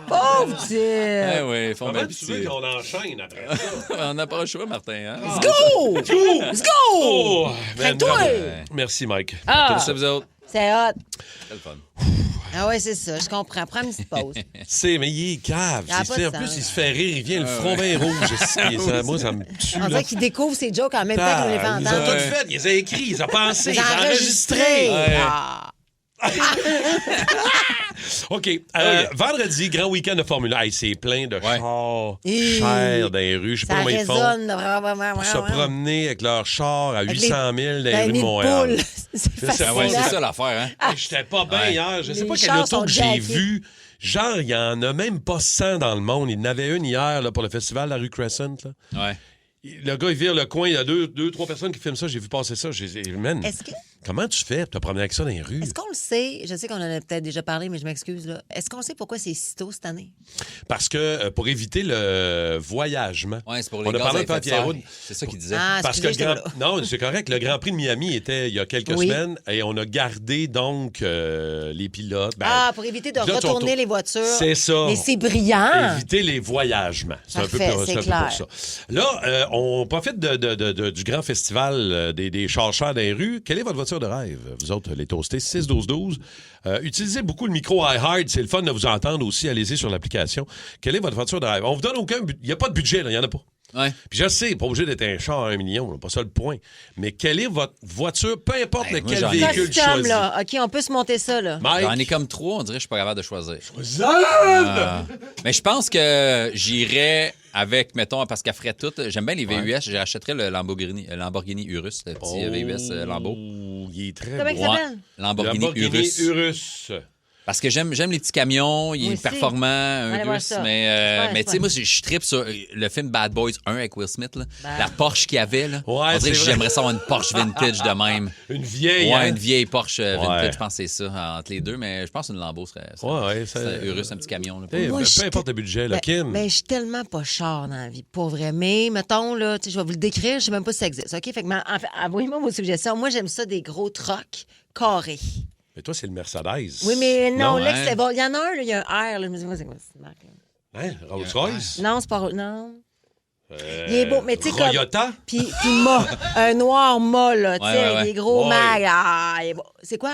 Pauvre Dieu! Eh oui, ils font Comment bien tu veux pitié. qu'on enchaîne après ça? On n'a pas le choix, Martin. Hein? Let's go! Let's go! Oh, man, toi! bravo. Merci, Mike. Salut, vous autres. C'est hot. C'est le fun. Ah ouais, c'est ça, je comprends. Prends une petite pause. Mais il est cave. Ça a pas de En plus, sens. il se fait rire. Il vient le front bien rouge. Moi, ça me tue. On dirait qu'il découvre ses jokes en même temps qu'on les fait Ils ont entendre. tout fait. Ils les ont écrits. Ils ont pensé. Ils Ils ont ont enregistré. Ah. OK. Vendredi, grand week-end de Formule 1. Hey, c'est plein de chars chers dans les rues. Je sais pas Ça comment ils font. résonne. Pour se promener avec leur char à 800 000 dans les rues de nids de Montréal. poules. C'est fascinant. Ouais, c'est ça l'affaire. Hein? J'étais pas bien hier. Je sais Les pas quel chars auto sont que jackés. j'ai vu. Genre, il y en a même pas 100 dans le monde. Il y en avait une hier là, pour le festival de la rue Crescent. Là. Ouais. Le gars, il vire le coin. Il y a 2-3 personnes qui filment ça. J'ai vu passer ça. Man, Est-ce que Comment tu fais pour te promener avec ça dans les rues? Est-ce qu'on le sait? Je sais qu'on en a peut-être déjà parlé, mais je m'excuse. Là. Est-ce qu'on sait pourquoi c'est si tôt cette année? Parce que pour éviter le voyagement. Oui, c'est pour les on a gaz parlé à de effet de Pierre serre. Roud. C'est ça qu'il disait. Ah, Parce que excusez, non, c'est correct. Le Grand Prix de Miami était il y a quelques semaines et on a gardé donc les pilotes. Pour éviter de là, retourner les voitures. C'est ça. Mais c'est brillant. Éviter les voyagements. C'est Parfait, un peu c'est pour clair. ça. Là, on profite du grand festival des chars dans les rues. Quelle est votre voiture de rêve, vous autres, les toastés? 6-12-12. Utilisez beaucoup le micro iHeart. C'est le fun de vous entendre aussi. Allez-y sur l'application. Quelle est votre voiture de rêve? On vous donne aucun budget. Il n'y a pas de budget, il n'y en a pas. Ouais. Puis je sais, pas obligé d'être un char à 1 million, là, pas ça le point. Mais quelle est votre voiture, peu importe lequel véhicule tu Custom, choisis? là. OK, on peut se monter ça, là. Mike? J'en ai comme 3, on dirait que je suis pas capable de choisir. Choisis! Mais je pense que j'irais avec, mettons, parce qu'elle ferait tout. J'aime bien les VUS, j'achèterais le Lamborghini Urus, le petit VUS Lambo. Il est très Comment il s'appelle? Lamborghini Urus. Parce que j'aime les petits camions, il est performant, un Urus. Mais tu sais, moi, je trippe sur le film Bad Boys 1 avec Will Smith. Là. La Porsche qu'il y avait. Là. Ouais, on dirait que j'aimerais ça avoir une Porsche vintage de même. Une vieille. Ouais, une vieille Porsche vintage, je pense que c'est ça, entre les deux. Mais je pense qu'une Lambo serait Urus, un petit camion. Là, peu importe le budget, là, Kim. Mais je suis tellement pas char dans la vie, pour vrai. Mais, mettons, là, je vais vous le décrire, je sais même pas si ça existe. OK? Fait que, envoyez-moi vos suggestions. Moi, j'aime ça des gros trucks carrés. Mais toi, c'est le Mercedes. Oui, mais non, là, hein? c'est bon. Il y en a un, là, il y a un R. Là. Je me dis, c'est quoi cette marque? Hein? Rolls-Royce? Non, c'est pas... Non. Il est beau, mais tu sais comme... Royota? Puis un noir mât, là, tu sais, avec des gros mags. Ah, il est beau. C'est quoi?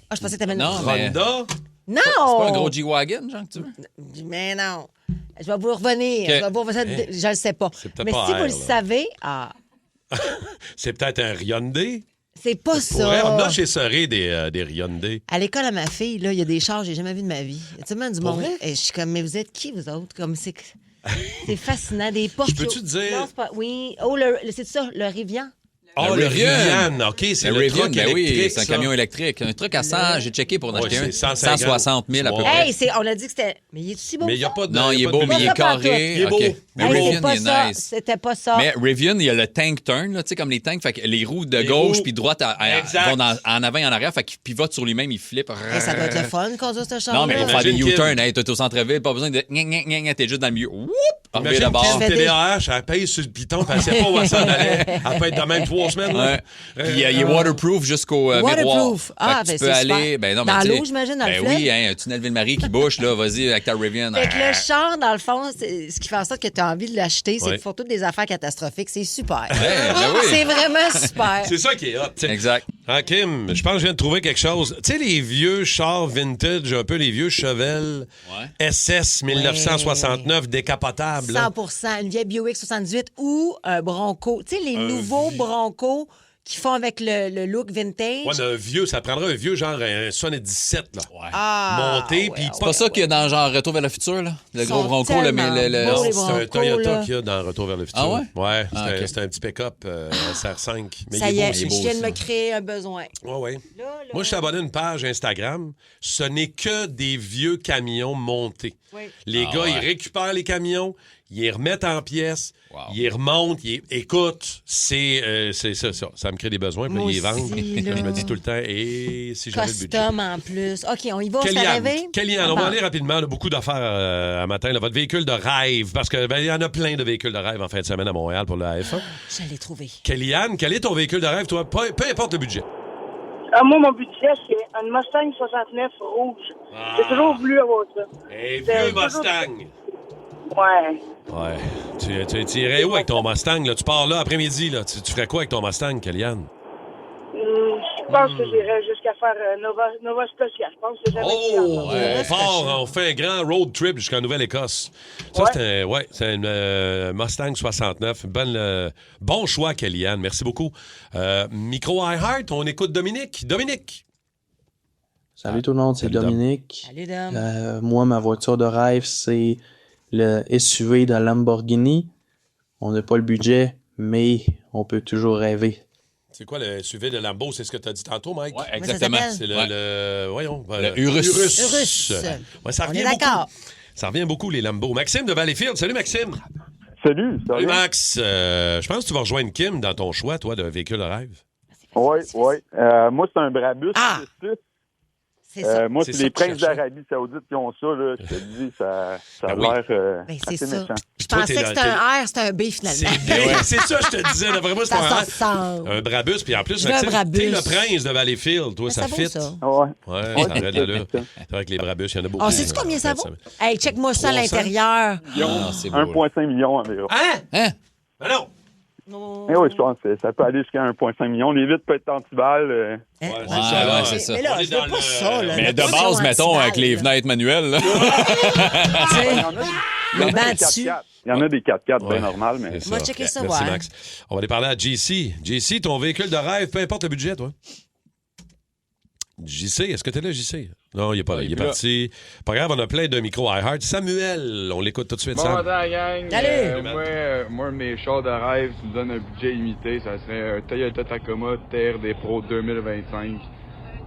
Ah, je pensais que t'avais une... Non, mais... Honda? Non! C'est pas un gros G-Wagon, genre, que tu veux? Mais non. Je vais vous revenir. Je le sais pas. Mais pas si vous R, le là. savez... C'est peut-être un Hyundai? C'est pas ça. On a chez Soré des Hyundai. À l'école à ma fille, là, il y a des chars que j'ai jamais vus de ma vie. Il y a tellement du monde. vrai? Et je suis comme, mais vous êtes qui, vous autres? Comme c'est fascinant. Des Porsche. Je peux-tu te dire- Non, c'est pas... Oui. Oh, c'est ça, le Rivian. Oh, le Rivian. OK, c'est le truck ben oui, électrique, c'est un ça. camion électrique. Un truc à 100, j'ai checké pour en acheter un. c'est 150. 160 000 à peu près. Hey, on a dit que c'était... Mais il est si beau, Mais il n'y a ça? pas de... Non, il est y a beau, pas de mais il est budget. carré. Il est beau. OK. Mais Hey, Rivian, c'est pas il est ça. nice. C'était pas ça. Mais Rivian, il y a le tank turn, là, tu sais, comme les tanks. Fait que les roues de gauche puis de droite Exact. vont en avant et en arrière. Fait qu'il pivote sur lui-même, il flippe. Hey, ça doit être le fun, conduire ce char. Non, mais il faut faire des Imagine U-turn. Hey, t'es au centre-ville, pas besoin de. T'es juste dans le milieu. Whoop! Reviens Imagine d'abord. Kim TDAH, elle paye sur le piton, puis elle sait pas où elle s'en allait. Elle peut être de même 3 semaines. là. Ouais. Puis il est waterproof jusqu'au miroir. Waterproof. Ah, Fait que ben tu peux c'est aller. super. Ben non, mais Dans tu sais, l'eau, j'imagine, dans le ben fleuve? oui, hein, un tunnel Ville-Marie qui bouche, là, vas-y avec ta Rivian. Fait que le char, dans le fond, ce qui fait en sorte que tu as envie de l'acheter, c'est qu'ils font toutes des affaires catastrophiques. C'est super. ben oui. C'est vraiment super. C'est ça qui est hot. t'sais. Exact. Ah, Kim, je pense que je viens de trouver quelque chose. Tu sais, les vieux chars vintage, un peu les vieux Chevelle SS 1969 décapotables. là. 100 une vieille Buick 78 ou un Bronco. Tu sais, les nouveaux Broncos qui font avec le look vintage. Ouais, mais un vieux, ça prendrait un vieux genre un 77, là. Ah, Monté, puis C'est pas ça qu'il y a dans genre Retour vers le futur, là? Le gros sont Bronco, là, mais tellement beaux, les C'est un Broncos, Toyota là. qu'il y a dans Retour vers le futur. Ah ouais? Ouais, Ah, ok. c'est un petit pick-up SR5. Mais Ça il y est est, beau je aussi. viens de me créer un besoin. Ouais, ouais. Là, là. Moi, je suis abonné à une page Instagram. Ce n'est que des vieux camions montés. Oui. Les gars, ouais. ils récupèrent les camions, ils les remettent en pièces, Wow. ils les remontent. Écoute, c'est ça. Ça me crée des besoins, puis Moi ils les vendent. aussi, là. Je me dis tout le temps, et si j'avais le budget. Custom en plus. OK, on y va, on s'est rêvé? Kellyanne, on va aller rapidement. On a beaucoup d'affaires à matin. Là, votre véhicule de rêve, parce que il y en a plein de véhicules de rêve en fin de semaine à Montréal pour la F1. Je l'ai trouvé. Kellyanne, quel est ton véhicule de rêve, toi? Peu importe le budget. Moi, mon budget, c'est un Mustang 69 rouge. J'ai toujours voulu avoir ça. Un C'est vieux toujours- Mustang. Ouais. Ouais. Tu irais où avec ton Mustang? Là? Tu pars là après-midi. Là. Tu ferais quoi avec ton Mustang, Kellyanne? Je pense que j'irais jusqu'à faire Nova Scotia. Je pense que j'avais Oh! On part, on fait un grand road trip jusqu'en Nouvelle-Écosse. Ça, c'est un Mustang 69. Bon choix, Kellyanne. Merci beaucoup. Micro iHeart, on écoute Dominique. Dominique! Salut tout le monde, c'est Dominique. Salut, Dom. Moi, ma voiture de rêve, c'est le SUV de Lamborghini. On n'a pas le budget, mais on peut toujours rêver. C'est quoi le SUV de Lambo? C'est ce que tu as dit tantôt, Mike? Ouais, exactement. C'est Voyons. le Urus. Urus. Ouais, ça On revient est d'accord. beaucoup. Ça revient beaucoup, les Lambo. Maxime de Valleyfield. Salut, Maxime. Salut. Salut, Max. Je pense que tu vas rejoindre Kim dans ton choix, toi, de véhicule de rêve. Oui. Moi, c'est un Brabus. C'est ça. Moi, C'est c'est ça les que je princes cherchais. d'Arabie Saoudite qui ont ça. Là. Je te dis, ça a Ben l'air Ben, c'est assez ça. méchant. Je Toi, pensais t'es que c'était dans- un R, c'était un B finalement. C'est ça, je te disais. D'après moi, c'est Ça un se ressemble. Un Brabus, puis en plus, Je veux un tu sais, Brabus. t'es le prince de Valleyfield. Toi, Mais ça ça vaut fit. ça. Ouais. Ouais, ça arrête là. C'est vrai que les Brabus, il y en a beaucoup. Oh, sais-tu combien ça vaut? Hey, check-moi ça à 300? l'intérieur. c'est beau. 1,5 million environ. Hein? Ben non! Eh oui, je pense que ça peut aller jusqu'à 1,5 million. Les vitres peuvent être anti-balles. Ouais, c'est ça. Mais là, je veux pas ça. Là. Mais de Pas base, ça, mettons, avec les là. fenêtres manuelles. Là. Il y en a banc des dessus. 4x4. Il y en a des 4x4 bien normales, mais... On va checker ça, Merci, ouais. Max. On va aller parler à JC. JC, ton véhicule de rêve, peu importe le budget, toi. JC, est-ce que t'es là, JC? Non, il est pas là. Il est parti. Pas grave, on a plein de micros iHeart. Samuel, on l'écoute tout de suite, Bon Sam. matin, gang. Salut! Moi, mes chars de rêve, tu me donnes un budget limité, ça serait un Toyota Tacoma TRD Pro 2025.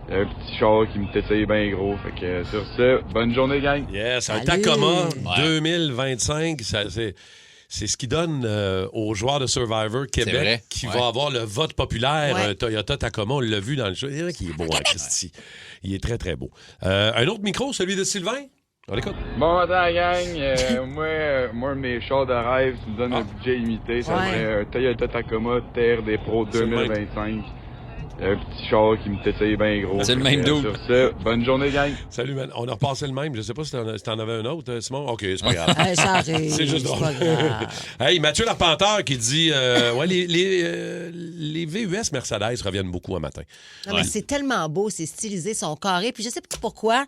Un petit char qui me tétille bien gros. Fait que sur ce, bonne journée, gang. Yes, un Salut! Tacoma Ouais. 2025, c'est ce qui donne aux joueurs de Survivor C'est Québec vrai, qui ouais. vont avoir le vote populaire, Ouais. un Toyota Tacoma. On l'a vu dans le show. C'est vrai qu'il est beau, hein, Christy. Il est très, très beau. Un autre micro, celui de Sylvain? On l'écoute. Bon matin, gang. Moi, mes chars de rêve, tu me donnes un budget limité, ça Ouais. serait un Toyota Tacoma TRD Pro C'est le même. 2025. Un petit char qui me tétille bien gros. C'est le Fait même que, dude. Sur ce, bonne journée, gang. Salut, man. On a repassé le même. Je sais pas si t'en avais un autre, Simon. OK, c'est pas grave. Hey, ça arrive, C'est juste c'est drôle. pas grave. Hey, Mathieu Larpenteur qui dit ouais, les VUS Mercedes reviennent beaucoup un matin. Non, mais c'est tellement beau, c'est stylisé, son carré. Puis je sais pas pourquoi.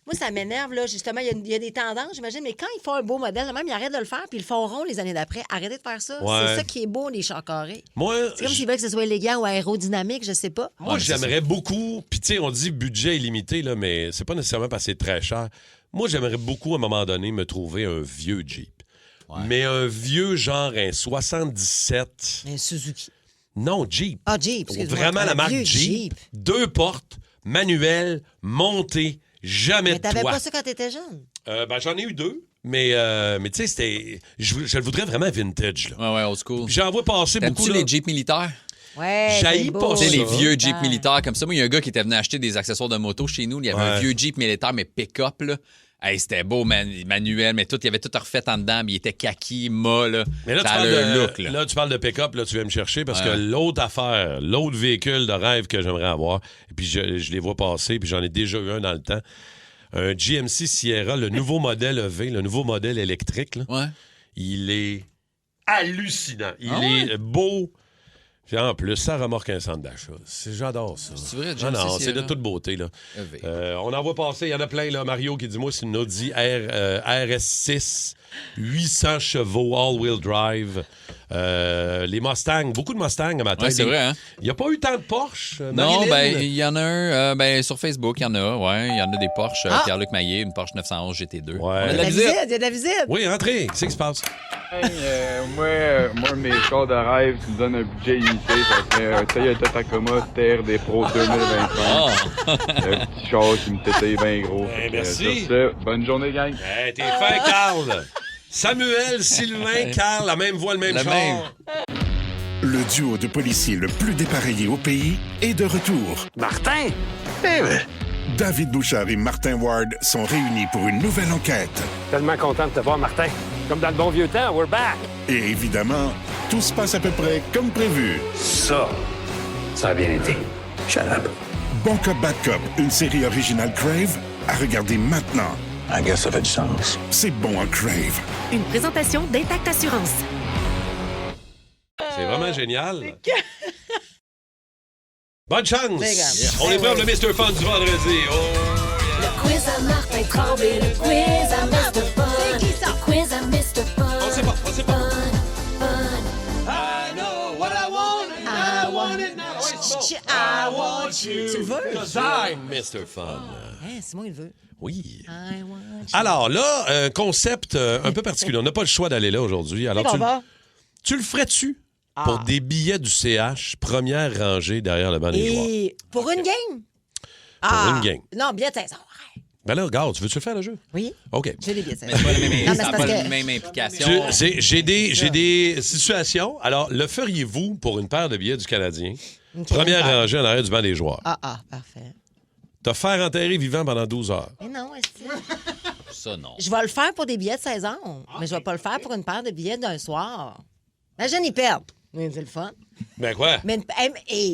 Moi, ça m'énerve, là. Justement, il y a des tendances, j'imagine, mais quand ils font un beau modèle, même, ils arrêtent de le faire, puis ils le font rond les années d'après. Arrêtez de faire ça. Ouais. C'est ça qui est beau, les chars carrés. Moi, C'est comme s'ils veulent que ce soit élégant ou aérodynamique, je sais pas. Moi, j'aimerais beaucoup, puis tu sais, on dit budget illimité, là, mais c'est pas nécessairement parce que c'est très cher. Moi, j'aimerais beaucoup, à un moment donné, me trouver un vieux Jeep. Mais un vieux genre un 77. Un Suzuki. Non, Jeep. Ah, Jeep, excuse-moi. Vraiment Un la marque vieux Jeep. 2 portes, manuel, monté, jamais Mais de t'avais toit. pas ça quand t'étais jeune? Ben, j'en ai eu 2, mais tu sais, c'était... Je le voudrais vraiment vintage, là. Ouais, old school. Puis j'en vois passer beaucoup, T'aimes-tu là. les Jeeps militaires? Ouais, J'haïs c'est beau. pas Tu sais, les ça. vieux Jeeps militaires comme ça. Moi, il y a un gars qui était venu acheter des accessoires de moto chez nous. Il y avait un Ouais. vieux Jeep militaire, mais pick-up, là. Hey, c'était beau, manuel, mais tout, il y avait tout refait en dedans, mais il était kaki, mat, là. Mais là, Ça tu a parles le de, look, là. là, tu parles de pick-up, là, tu viens me chercher parce Ouais. que l'autre affaire, l'autre véhicule de rêve que j'aimerais avoir, et puis je les vois passer, puis j'en ai déjà eu un dans le temps, un GMC Sierra, le nouveau modèle EV, le nouveau modèle électrique, là, Ouais. il est hallucinant. Il Ah est beau. Puis en plus, ça remorque un centre d'achat. J'adore ça. C'est vrai, Non, GMC non, c'est de Sierra? toute beauté, là. EV. On en voit passer, il y en a plein, là. Mario qui dit, moi, c'est une Audi RS6, 800 chevaux, all-wheel drive. Les Mustangs, beaucoup de Mustangs à matin. Ouais, c'est vrai, hein? Il n'y a pas eu tant de Porsche. Non, Marilyn? ben, il y en a un, sur Facebook, il y en a, ouais. Il y en a des Porsche, Ah! Pierre-Luc Maillet, une Porsche 911 GT2. Ouais. On a Il y de a la de visite. il y a de la visite. Oui, entrez. Qu'est-ce qui se passe? Moi, mes chars de rêve, tu me donnes un budget limité, ça serait un Toyota Tacoma TRD Pro 2025. Ah! Un petit char qui me tétille bien gros. Fait que, merci. Sur ce, bonne journée, gang. Hey, t'es fin, Carl. Samuel, Sylvain, Carl, la même voix, le même Le char. même. Le duo de policiers le plus dépareillé au pays est de retour. Martin? David Bouchard et Martin Ward sont réunis pour une nouvelle enquête. Tellement content de te voir, Martin. Comme dans le bon vieux temps, we're back. Et évidemment, tout se passe à peu près comme prévu. Ça a bien été. Shut up. Bon Cop, Bad Cop, une série originale Crave, à regarder maintenant. I guess ça fait du sens. C'est bon en Crave. Une présentation d'Intact Assurance. C'est vraiment génial. Bonne chance! Yes. On est prêts pour le Mr. Fun du vendredi. Oh, yeah. Le quiz à Martin Tremblay, le quiz à Mr. Fun. C'est qui ça? Le quiz à Mr. Fun. On sait pas, on sait pas. I know what I want and I want it now. I want you. Tu le veux? Cause I'm Mr. Fun. Hein, Simon, il veut. Oui. I want you. Alors là, un concept un peu particulier. On n'a pas le choix d'aller là aujourd'hui. Alors, Où on va? tu le ferais-tu pour des billets du CH, première rangée derrière le banc des joueurs? Et pour une game? Pour une game. Non, bien de saison. Ben là, regarde, tu veux-tu le faire, le jeu? Oui. OK. J'ai des billets de Mais saison. c'est pas la même, Non, mais ça c'est n'a parce pas que- la même implication. J'ai des situations. Alors, le feriez-vous pour une paire de billets du Canadien? Première rangée en arrière du banc des joueurs. Ah, parfait. Te faire enterrer vivant pendant 12 heures. Mais non, Ça, non. je vais le faire pour des billets de saison, mais je vais pas le faire pour une paire de billets d'un soir. Imagine, ils perdent. Mais c'est le fun. Ben quoi? Mais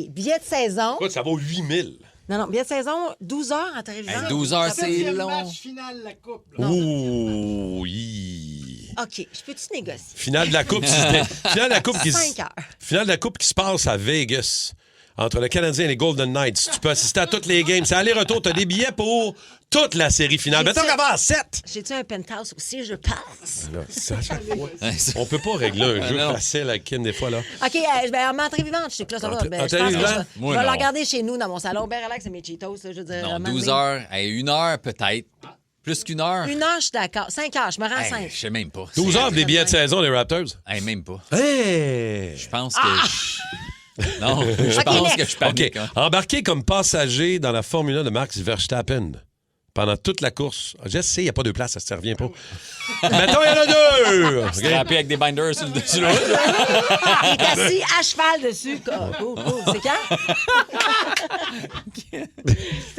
billets de saison... Quoi, ça vaut 8000. Non, billets de saison, 12 heures en télévision. 12 heures, c'est long. match final, la coupe. Là. Ouh, oui. OK, je peux-tu négocier? Finale de la coupe, finale de la coupe qui 5 heures. finale de la coupe qui se passe à Vegas entre le Canadien et les Golden Knights. Tu peux assister à toutes les games. C'est aller-retour. Tu as des billets pour toute la série finale. Mettons qu'elle va à 7. J'ai-tu un penthouse aussi, je passe? Là, ça, à chaque fois. On peut pas régler un jeu facile à Kim des fois, là. OK, en entrée vivante, je sais que là, ça va. Je pense que je vais le regarder chez nous, dans mon salon. Ben relax, c'est mes Cheetos, là, je veux dire. Non, 12 heures. 1 heure, peut-être. Plus qu'une heure. 1 heure, je suis d'accord. 5 heures, je me rends 5. Je sais même pas. 12 heures des billets de saison, les Raptors? Même pas. Hey! Je pense que... Non, je pense que je panique. OK. Embarqué comme passager dans la Formule 1 de Max Verstappen pendant toute la course. Je sais, il n'y a pas deux places, ça ne revient pas. Mettons, il y en a 2! Strappé avec des binders sur le dessus. Il est assis à cheval dessus. Cool. C'est quand?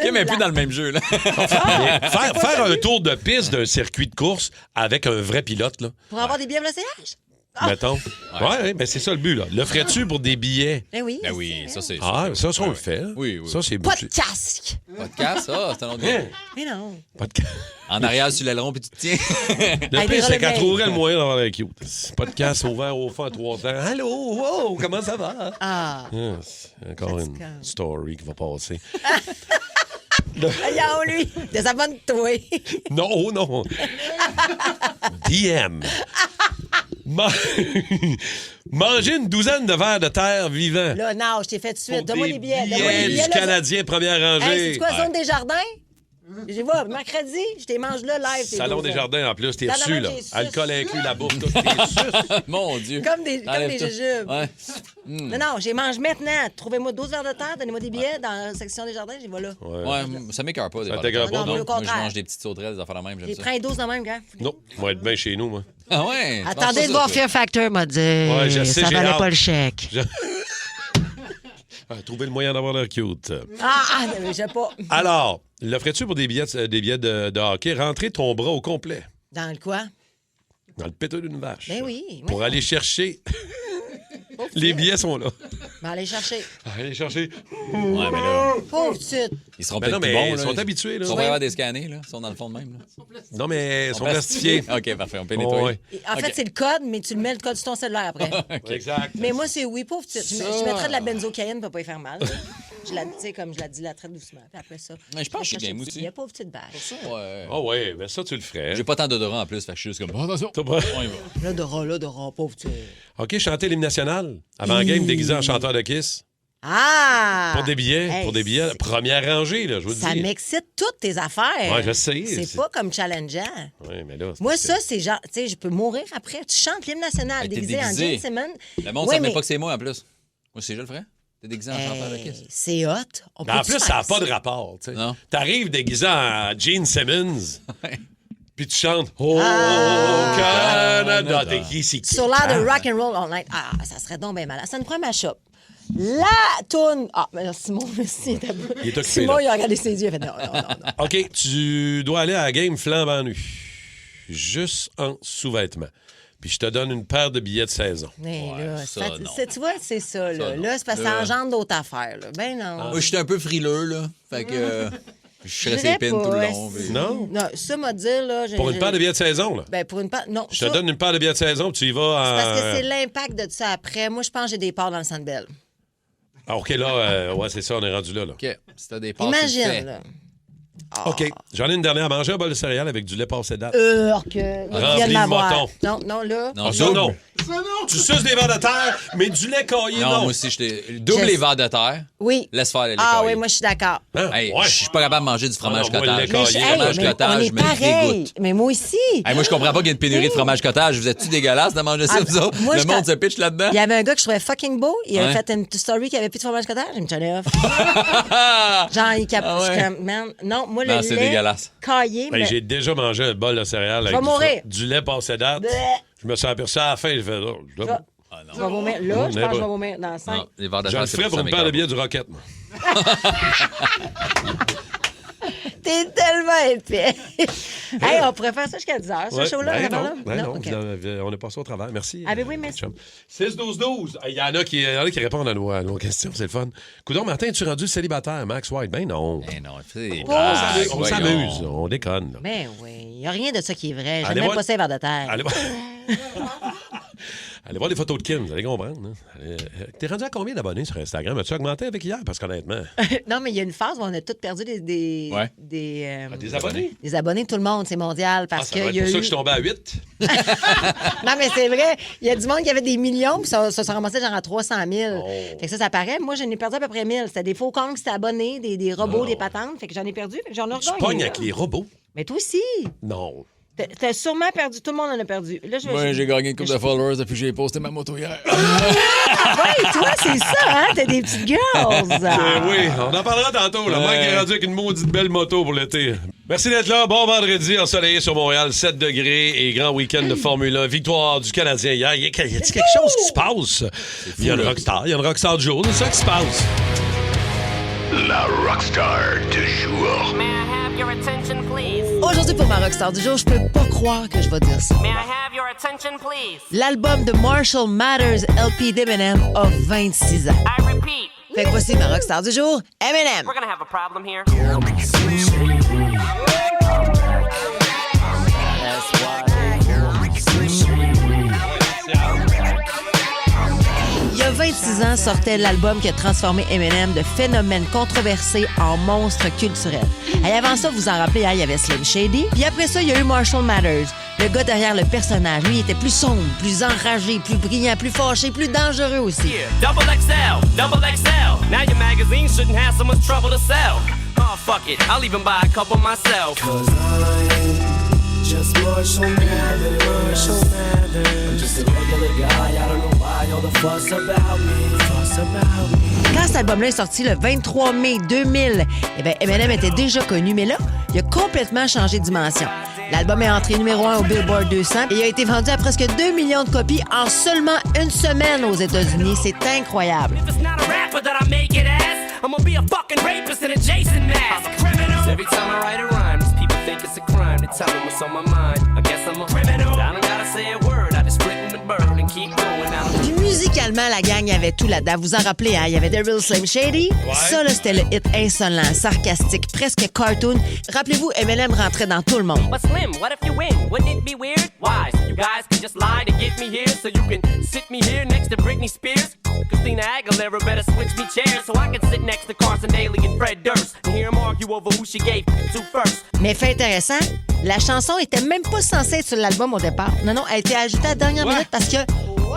Kim est plus dans le même jeu, là. Faire un tour de piste d'un circuit de course avec un vrai pilote, là. Pour avoir des billets de l'OCH? Mettons. Ouais, mais c'est ça le but, là. Le ferais-tu pour des billets? Ben oui. Ben oui, ça, c'est... Ah, ça, on le fait. Oui. Ça, c'est Pas de casque. Podcast, ça, c'est un autre gars. Mais non. Pas de casque. En arrière sur l'aileron, puis tu te tiens. Le pire, c'est qu'elle trouverait le moyen d'avoir l'air cute. Podcast ouvert au fond à 3 ans. Allô, wow, comment ça va? Ah. C'est encore une story qui va passer. Voyons, lui. De sa bonne toi. Non. DM. Manger une douzaine de verres de terre vivants. Là, non, je t'ai fait tout de suite. Pour Donne-moi des les billets. billets du Canadien, première rangée. Hey, c'est quoi, zone des jardins? J'y vais, mercredi, je t'ai mange là live. Salon des jardins, en plus, t'es Dans reçu, la là. main, j'ai Alcool inclus, la bouffe, tout. T'es suce. Mon Dieu. Comme des jujubes. Ouais. Non, j'ai mange maintenant. Trouvez-moi 12 verres de terre, donnez-moi des billets dans la section des jardins, j'y vais là. Ouais, ça m'écoeure pas. Ça t'écoeure pas, non? au Moi, je contraire. mange des petites sauterelles, des affaires de même, j'aime J'ai ça. pris un 12 de même, gars. Non, on va être bien chez nous, moi. Ah ouais? Attendez de voir Fear Factor, m'a dit. Ouais, je sais, ça j'ai valait hâte. pas le chèque. Trouver le moyen d'avoir l'air cute. Mais j'ai pas. Alors, le ferais-tu pour des billets de hockey? Rentrer ton bras au complet Dans le quoi? dans le péteux d'une vache. Ben oui. Pour aller chercher... Les billets sont là. Ben, allez chercher. Allez chercher. Ouais, mais là, Pauvre petite. ils seront Ben peut-être non, plus mais bons. ils sont habitués, là. Ils sont vraiment des scannés, là. Ils sont dans le fond de même, là. Non, mais ils sont plastifiés. OK, parfait. On peut nettoyer. En fait, c'est le code, mais tu le mets le code sur ton cellulaire après. Exact. Mais moi, c'est oui, pauvre petite. Je mettrais de la benzocaïne pour pas y faire mal. Je la, tu sais, comme je la dilaterais doucement. Puis après ça. Mais je pense que je suis game aussi. Il y a pauvre petite vache. Ouais. Ah ouais, ben ça, tu le ferais. J'ai pas tant d'odorant en plus, fait que je suis juste comme. Attention. T'as pas- On y va. L'odorat, pauvre petite. OK, chanter l'hymne national. Avant la game, déguisé en chanteur de Kiss. Ah! Pour des billets. Hey, Pour des billets. Première rangée, là, je vous le Ça dis. m'excite toutes tes affaires. Ouais, je sais. C'est pas comme challengeant. Oui, mais là. c'est Moi, parce que- ça, c'est genre, tu sais, je peux mourir après. Tu chantes l'hymne national Hey, t'es déguisé en déguisé. Gene Simmons. Le monde Oui, savait mais- pas que c'est moi en plus. Moi, c'est je le ferais. T'es déguisé en chanteur de Kiss. C'est hot. On Mais en peut-tu plus, ça n'a faire pas de rapport. Tu sais. Non. T'arrives déguisé en Gene Simmons, puis tu chantes Oh, Canada. T'es qui, c'est qui? Sur l'air de rock and roll all night. Ah, ça serait donc bien malade. Ça nous prend ma shop. La toune. Ah, mais là, Simon, merci. Il est occupé, Simon, là. il a regardé ses yeux. Il a fait non. OK, tu dois aller à la game flambant nu. Juste en sous-vêtements. Puis je te donne une paire de billets de saison. Mais là, ça, non. tu vois, c'est ça. Là, non. là c'est parce que ça engendre d'autres affaires. Là. Ben non. Moi, je suis un peu frileux, là. Fait que. Je serais dirais ses pins pas, tout le ouais, long. puis- Non? Non, ça m'a dit, là. Pour une paire de billets de saison, là. Ben, pour une paire. Non, Je te donne une paire de billets de saison, puis tu y vas en... parce que c'est l'impact de ça après. Moi, je pense que j'ai des parts dans le Sandbell. Ah, OK, là, ouais, c'est ça, on est rendu là. OK. Si t'as des passes, tu le fais. Imagine, là. OK, j'en ai une dernière. Manger un bol de céréales avec du lait passé date. Que. Rempli de moton. Non, là. Non, Ah, ça, double. non. Tu suces des verres de terre, mais du lait caillé, Non, non. moi aussi, double les verres de terre. Oui. Laisse faire les Ah caillés. oui, moi, je suis d'accord. Hein? Hey, Ouais. je suis pas capable de manger du fromage Ah non, moi, le cottage. lait Le caillé. fromage mais on cottage, est je me pareil. dégoûte. Mais moi aussi. Hey, moi, je comprends pas qu'il y ait une pénurie de fromage cottage. Vous êtes-tu dégueulasse de manger ça, Ah, vous autres? moi, Le je monde t'a- se pitch là-dedans? Il y avait un gars que je trouvais fucking beau. Il avait Ouais. fait une story qui avait plus de fromage cottage. Il me tenait off. Genre, il cap... Ah ouais. je suis comme, man, non, moi, le Non, c'est lait dégueulasse. caillé, Ben, mais... j'ai déjà mangé un bol de céréales vas avec mourir. du lait passé date. Bleh. Je me suis aperçu à la fin, j'ai fait... oh, Je vais vomir. Là, je pense que je vais vomir dans 5. Les verres de Je terre, le c'est ferais plus pour me faire le avec billet du Rocket, moi. T'es tellement épais. Hey, on pourrait faire ça jusqu'à 10 heures, ce Ouais. show-là. Ben avant là? non, OK. on est passé au travers. Merci. Ah, ben oui, merci. 6-12-12. Il y en a qui répondent à nos questions. C'est le fun. Coudon, Martin, es-tu rendu célibataire, Max White? Ben non. Ben non, c'est On s'amuse. On déconne. Là. Ben oui, il n'y a rien de ça qui est vrai. J'aime Allez même voir- pas ça, les vers de terre. Allez voir les photos de Kim, vous allez comprendre. Hein. T'es rendu à combien d'abonnés sur Instagram? As-tu augmenté avec hier? Parce qu'honnêtement... Non, mais il y a une phase où on a tous perdu des abonnés? Des abonnés, tout le monde, c'est mondial. Parce ça va que être y a pour ça eu... que je suis tombé à 8. Non, mais c'est vrai. Il y a du monde qui avait des millions, puis ça se ramassait genre à 300 000. Fait que ça paraît. Moi, j'en ai perdu à peu près 1000. C'était des faux comptes qui s'étaient abonnés, des robots, des patentes. Fait que j'en ai perdu. Fait que j'en ai Tu regagné. pognes avec les robots? Mais toi aussi. Non. T'as sûrement perdu. Tout le monde en a perdu. Là, Moi, j'ai gagné une couple de followers depuis que j'ai posté ma moto hier. Oui, toi, c'est ça, hein? T'as des petites girls. Oui, on en parlera tantôt. Le Mike est rendu avec une maudite belle moto pour l'été. Merci d'être là. Bon vendredi, ensoleillé sur Montréal, 7 degrés et grand week-end de Formule 1. Victoire du Canadien hier. Y a-t-il quelque chose qui se passe? Il y a une rockstar. Il y a une rockstar du jour. C'est ça qui se passe. La rockstar du jour. May I have your attention, please? Aujourd'hui, pour ma rockstar du jour, je peux pas croire que je vais dire ça. May I have your attention, please? L'album de Marshall Mathers LP d'Eminem a 26 ans. I repeat. Fait que voici ma rockstar du jour, Eminem. We're gonna have a problem here. Il y a 26 ans sortait l'album qui a transformé Eminem de phénomène controversé en monstre culturel. Et avant ça, vous en rappelez, hein, il y avait Slim Shady. Puis après ça, il y a eu Marshall Mathers. Le gars derrière le personnage, lui, il était plus sombre, plus enragé, plus brillant, plus fâché, plus dangereux aussi. Yeah, double XL, double XL. Now your magazine shouldn't have so much trouble to sell. Oh, fuck it, I'll even buy a couple myself. Cause I'm just Marshall Mathers, Marshall Mathers. I'm just a regular guy, I don't know why all the fuss about me, fuss about me. Quand cet album-là est sorti le 23 mai 2000, eh bien, Eminem était déjà connu, mais là, il a complètement changé de dimension. L'album est entré numéro 1 au Billboard 200 et il a été vendu à presque 2 millions de copies en seulement une semaine aux États-Unis. C'est incroyable. If it's not a rapper that I make it as, I'm gonna be a fucking rapist in a Jason mask. I'm a criminal. Every time I write a rhyme, these people think it's a crime to tell them what's on my mind. I guess I'm a criminal. I don't gotta say a word, I just split and burn and keep going out. Puis musicalement, la gang, il y avait tout là-dedans. Vous en rappelez, hein? Il y avait The Real Slim Shady. Ça, là, c'était le hit insolent, sarcastique, presque cartoon. Rappelez-vous, Eminem rentrait dans tout le monde. But Slim, what if you win? Wouldn't it be weird? Why? You guys can just lie to get me here so you can sit me here next to Britney Spears? Christina Aguilera better switch me chairs so I can sit next to Carson Daly and Fred Durst and hear them argue over who she gave to first. Mais fait intéressant, la chanson était même pas censée être sur l'album au départ. Non, non, elle a été ajoutée à la dernière minute parce que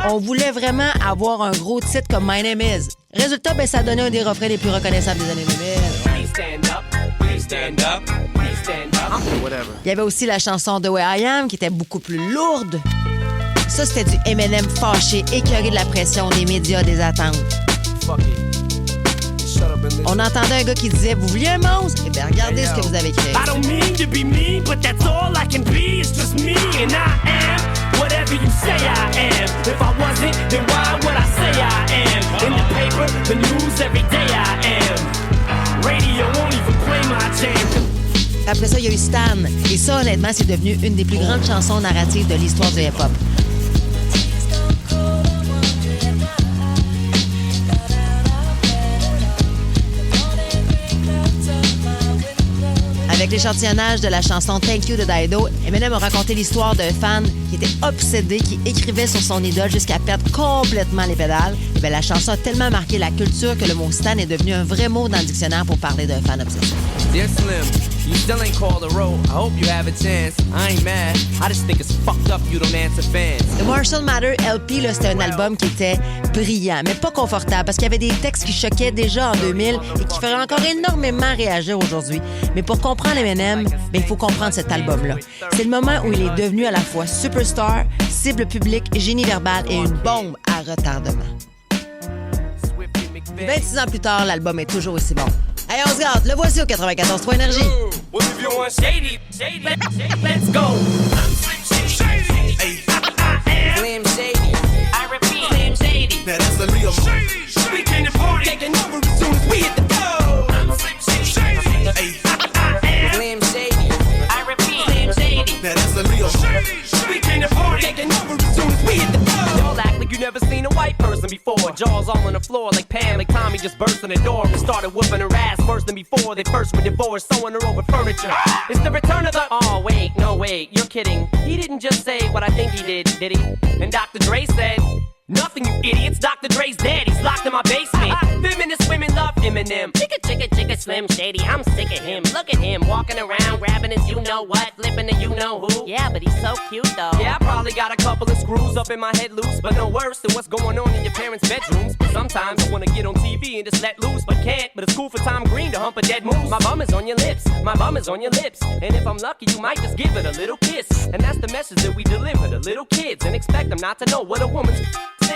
on voulait vraiment avoir un gros titre comme My Name Is. Résultat, ben, ça a donné un des refrains les plus reconnaissables des années 2000. Please stand up, please stand up, please stand up. Whatever. Il y avait aussi la chanson The Way I Am qui était beaucoup plus lourde. Ça, c'était du Eminem fâché, écœuré de la pression des médias, des attentes. Fuck it. Shut up and listen. On entendait un gars qui disait « Vous vouliez un monstre? » Eh bien, regardez ce que vous avez créé. I don't mean to be mean, but that's all I can be. It's just me, and I am whatever you say I am. If I wasn't, then why would I say I am? In the paper, the news, every day I am. Radio won't even play my jam. Après ça, il y a eu Stan. Et ça, honnêtement, c'est devenu une des plus grandes chansons narratives de l'histoire du hip-hop. Avec l'échantillonnage de la chanson Thank You de Dido, Eminem a raconté l'histoire d'un fan qui était obsédé, qui écrivait sur son idole jusqu'à perdre complètement les pédales. Et bien, la chanson a tellement marqué la culture que le mot Stan est devenu un vrai mot dans le dictionnaire pour parler d'un fan obsessif. Dear Slim, you still ain't called a roll. I hope you have a chance. I ain't mad. I just think it's fucked up you don't answer fans. The Marshall Mathers LP, là, c'était un album qui était brillant, mais pas confortable, parce qu'il y avait des textes qui choquaient déjà en 2000 et qui feraient encore énormément réagir aujourd'hui. Mais pour comprendre Eminem, il faut comprendre cet album-là. C'est le moment où il est devenu à la fois superstar, cible publique, génie verbal et une bombe à retardement. 26 ans plus tard, l'album est toujours aussi bon. Allez, on se garde. Le voici au 94.3 Énergie. Well, if you want shady, let's go. Slim Shady. I am Slim Shady. I repeat, Slim real shady. We came to party, taking over as soon as we hit the door. I'm Slim Shady. Hey. Slim Shady. I repeat, Slim Shady. Now that's the real shady. We came to party, taking over as soon as we hit the door. Y'all act like you never seen a white person before. Jaws all on the floor like Pam, like Tommy just burst in the door and started whooping her ass worse than before. They first were divorced, sewing her over furniture. It's the return of the... Oh, wait, no, wait, you're kidding. He didn't just say what I think he did he? And Dr. Dre said... Nothing, you idiots. Dr. Dre's dead. He's locked in my basement. Feminist women love Eminem. Chicka, Slim Shady. I'm sick of him. Look at him walking around, grabbing his you-know-what, flipping the you-know-who. Yeah, but he's so cute, though. Yeah, I probably got a couple of screws up in my head loose, but no worse than what's going on in your parents' bedrooms. Sometimes I want to get on TV and just let loose, but can't. But it's cool for Tom Green to hump a dead moose. My bum is on your lips. My bum is on your lips. And if I'm lucky, you might just give it a little kiss. And that's the message that we deliver to little kids and expect them not to know what a woman's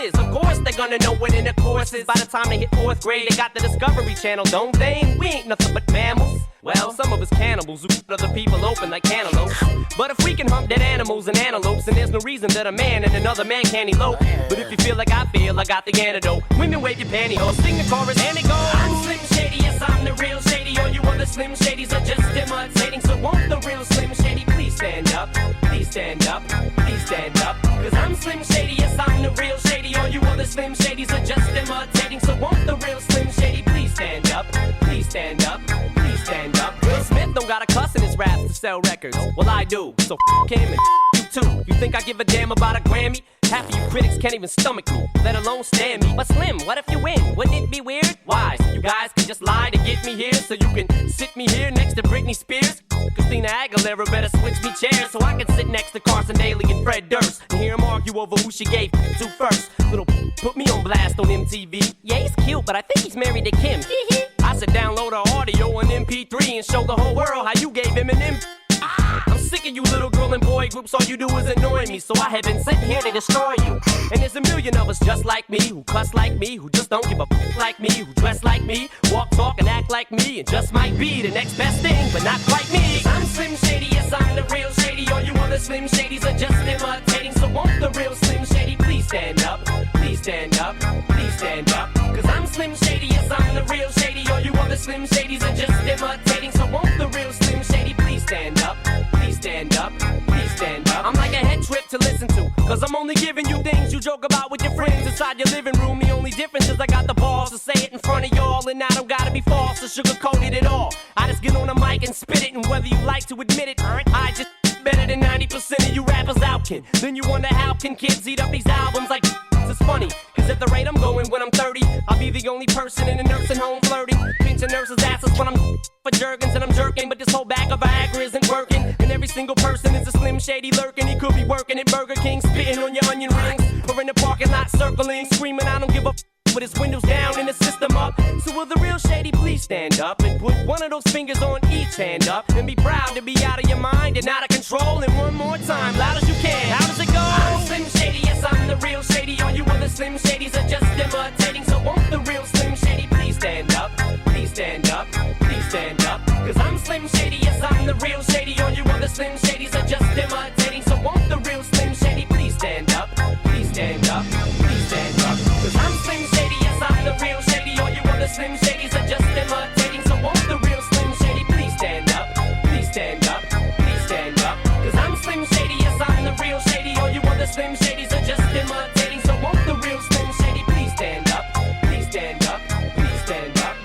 is. Of course they're gonna know what intercourse is. By the time they hit 4th grade, they got the Discovery Channel, don't they? We ain't nothing but mammals. Well, some of us cannibals who cut other people open like cantaloupes. But if we can hump dead animals and antelopes, then there's no reason that a man and another man can't elope. But if you feel like I feel, I got the antidote. Women wave your pantyhose, sing the chorus, and it goes. I'm Slim Shady, yes, I'm the real Shady. All you other Slim Shadys are just imitating. So won't the real Slim Shady please stand up? Please stand up, please stand up. Cause I'm Slim Shady, yes, I'm the real Shady. All you other Slim Shadys are just imitating. So won't the real Slim Shady please stand up? Please stand up, please stand up. Will Smith don't got a cuss in his raps to sell records. Well, I do, so him and you too. You think I give a damn about a Grammy? Half of you critics can't even stomach me, let alone stand me. But Slim, what if you win? Wouldn't it be weird? Why? So you guys can just lie to get me here, so you can sit me here next to Britney Spears? Christina Aguilera better switch me chairs so I can sit next to Carson Daly and Fred Durst and hear them argue over who she gave to first. Little put me on blast on MTV. Yeah, he's cute, but I think he's married to Kim. I said download our audio on MP3 and show the whole world how you gave him an M. I'm sick of you little girl and boy groups, all you do is annoy me. So I have been sitting here to destroy you. And there's a million of us just like me, who cuss like me, who just don't give a like me, who dress like me, walk, talk, and act like me, and just might be the next best thing, but not quite me. I'm Slim Shady, yes, I'm the real Shady. All you other Slim Shadys are just imitating. So won't the real Slim Shady please stand up? Please stand up, please stand up. Cause I'm Slim Shady, yes, I'm the real Shady. All you other Slim Shadys are just imitating. So won't the real Slim Shady please stand up? Please stand up, please stand up. I'm like a head trip to listen to, cause I'm only giving you things you joke about with your friends inside your living room. The only difference is I got the balls to say it in front of y'all, and I don't gotta be false or sugarcoated at all. I just get on the mic and spit it, and whether you like to admit it, I just better than 90% of you rappers out, kid. Then you wonder how can kids eat up these albums like it's funny, cause at the rate I'm going when I'm 30, I'll be the only person in a nursing home flirting, pinching nurses' asses when I'm for Jergens and I'm jerking. But this whole bag of Viagra isn't working, and every single person is a Slim Shady lurking. He could be working at Burger King, spitting on your onion rings, or in the parking lot circling, screaming I don't give a with his windows down and the system up. So will the real Shady please stand up and put one of those fingers on each hand up and be proud to be out of your mind and out of control. And one more time, loud as you can. How does it go? I'm Slim Shady, yes, I'm the real Shady. All you other Slim Shadys are just imitating. So won't the real Slim Shady please stand up? Please stand up, please stand up. Cause I'm Slim Shady, yes, I'm the real Shady. All you other Slim Shadys are just imitating. So won't the real Slim Shady please stand up? Please stand up, please stand up. Cause I'm Slim Shady, yes, I'm the real Shady. All you other Slim Shadys are just imitating. So won't the real Slim Shady please stand up? Please stand up, please stand up. Cause I'm Slim Shady, yes, I'm the real Shady. All you other Slim Shadys are just imitating. So won't the real Slim Shady please stand up? Please stand up, please stand up.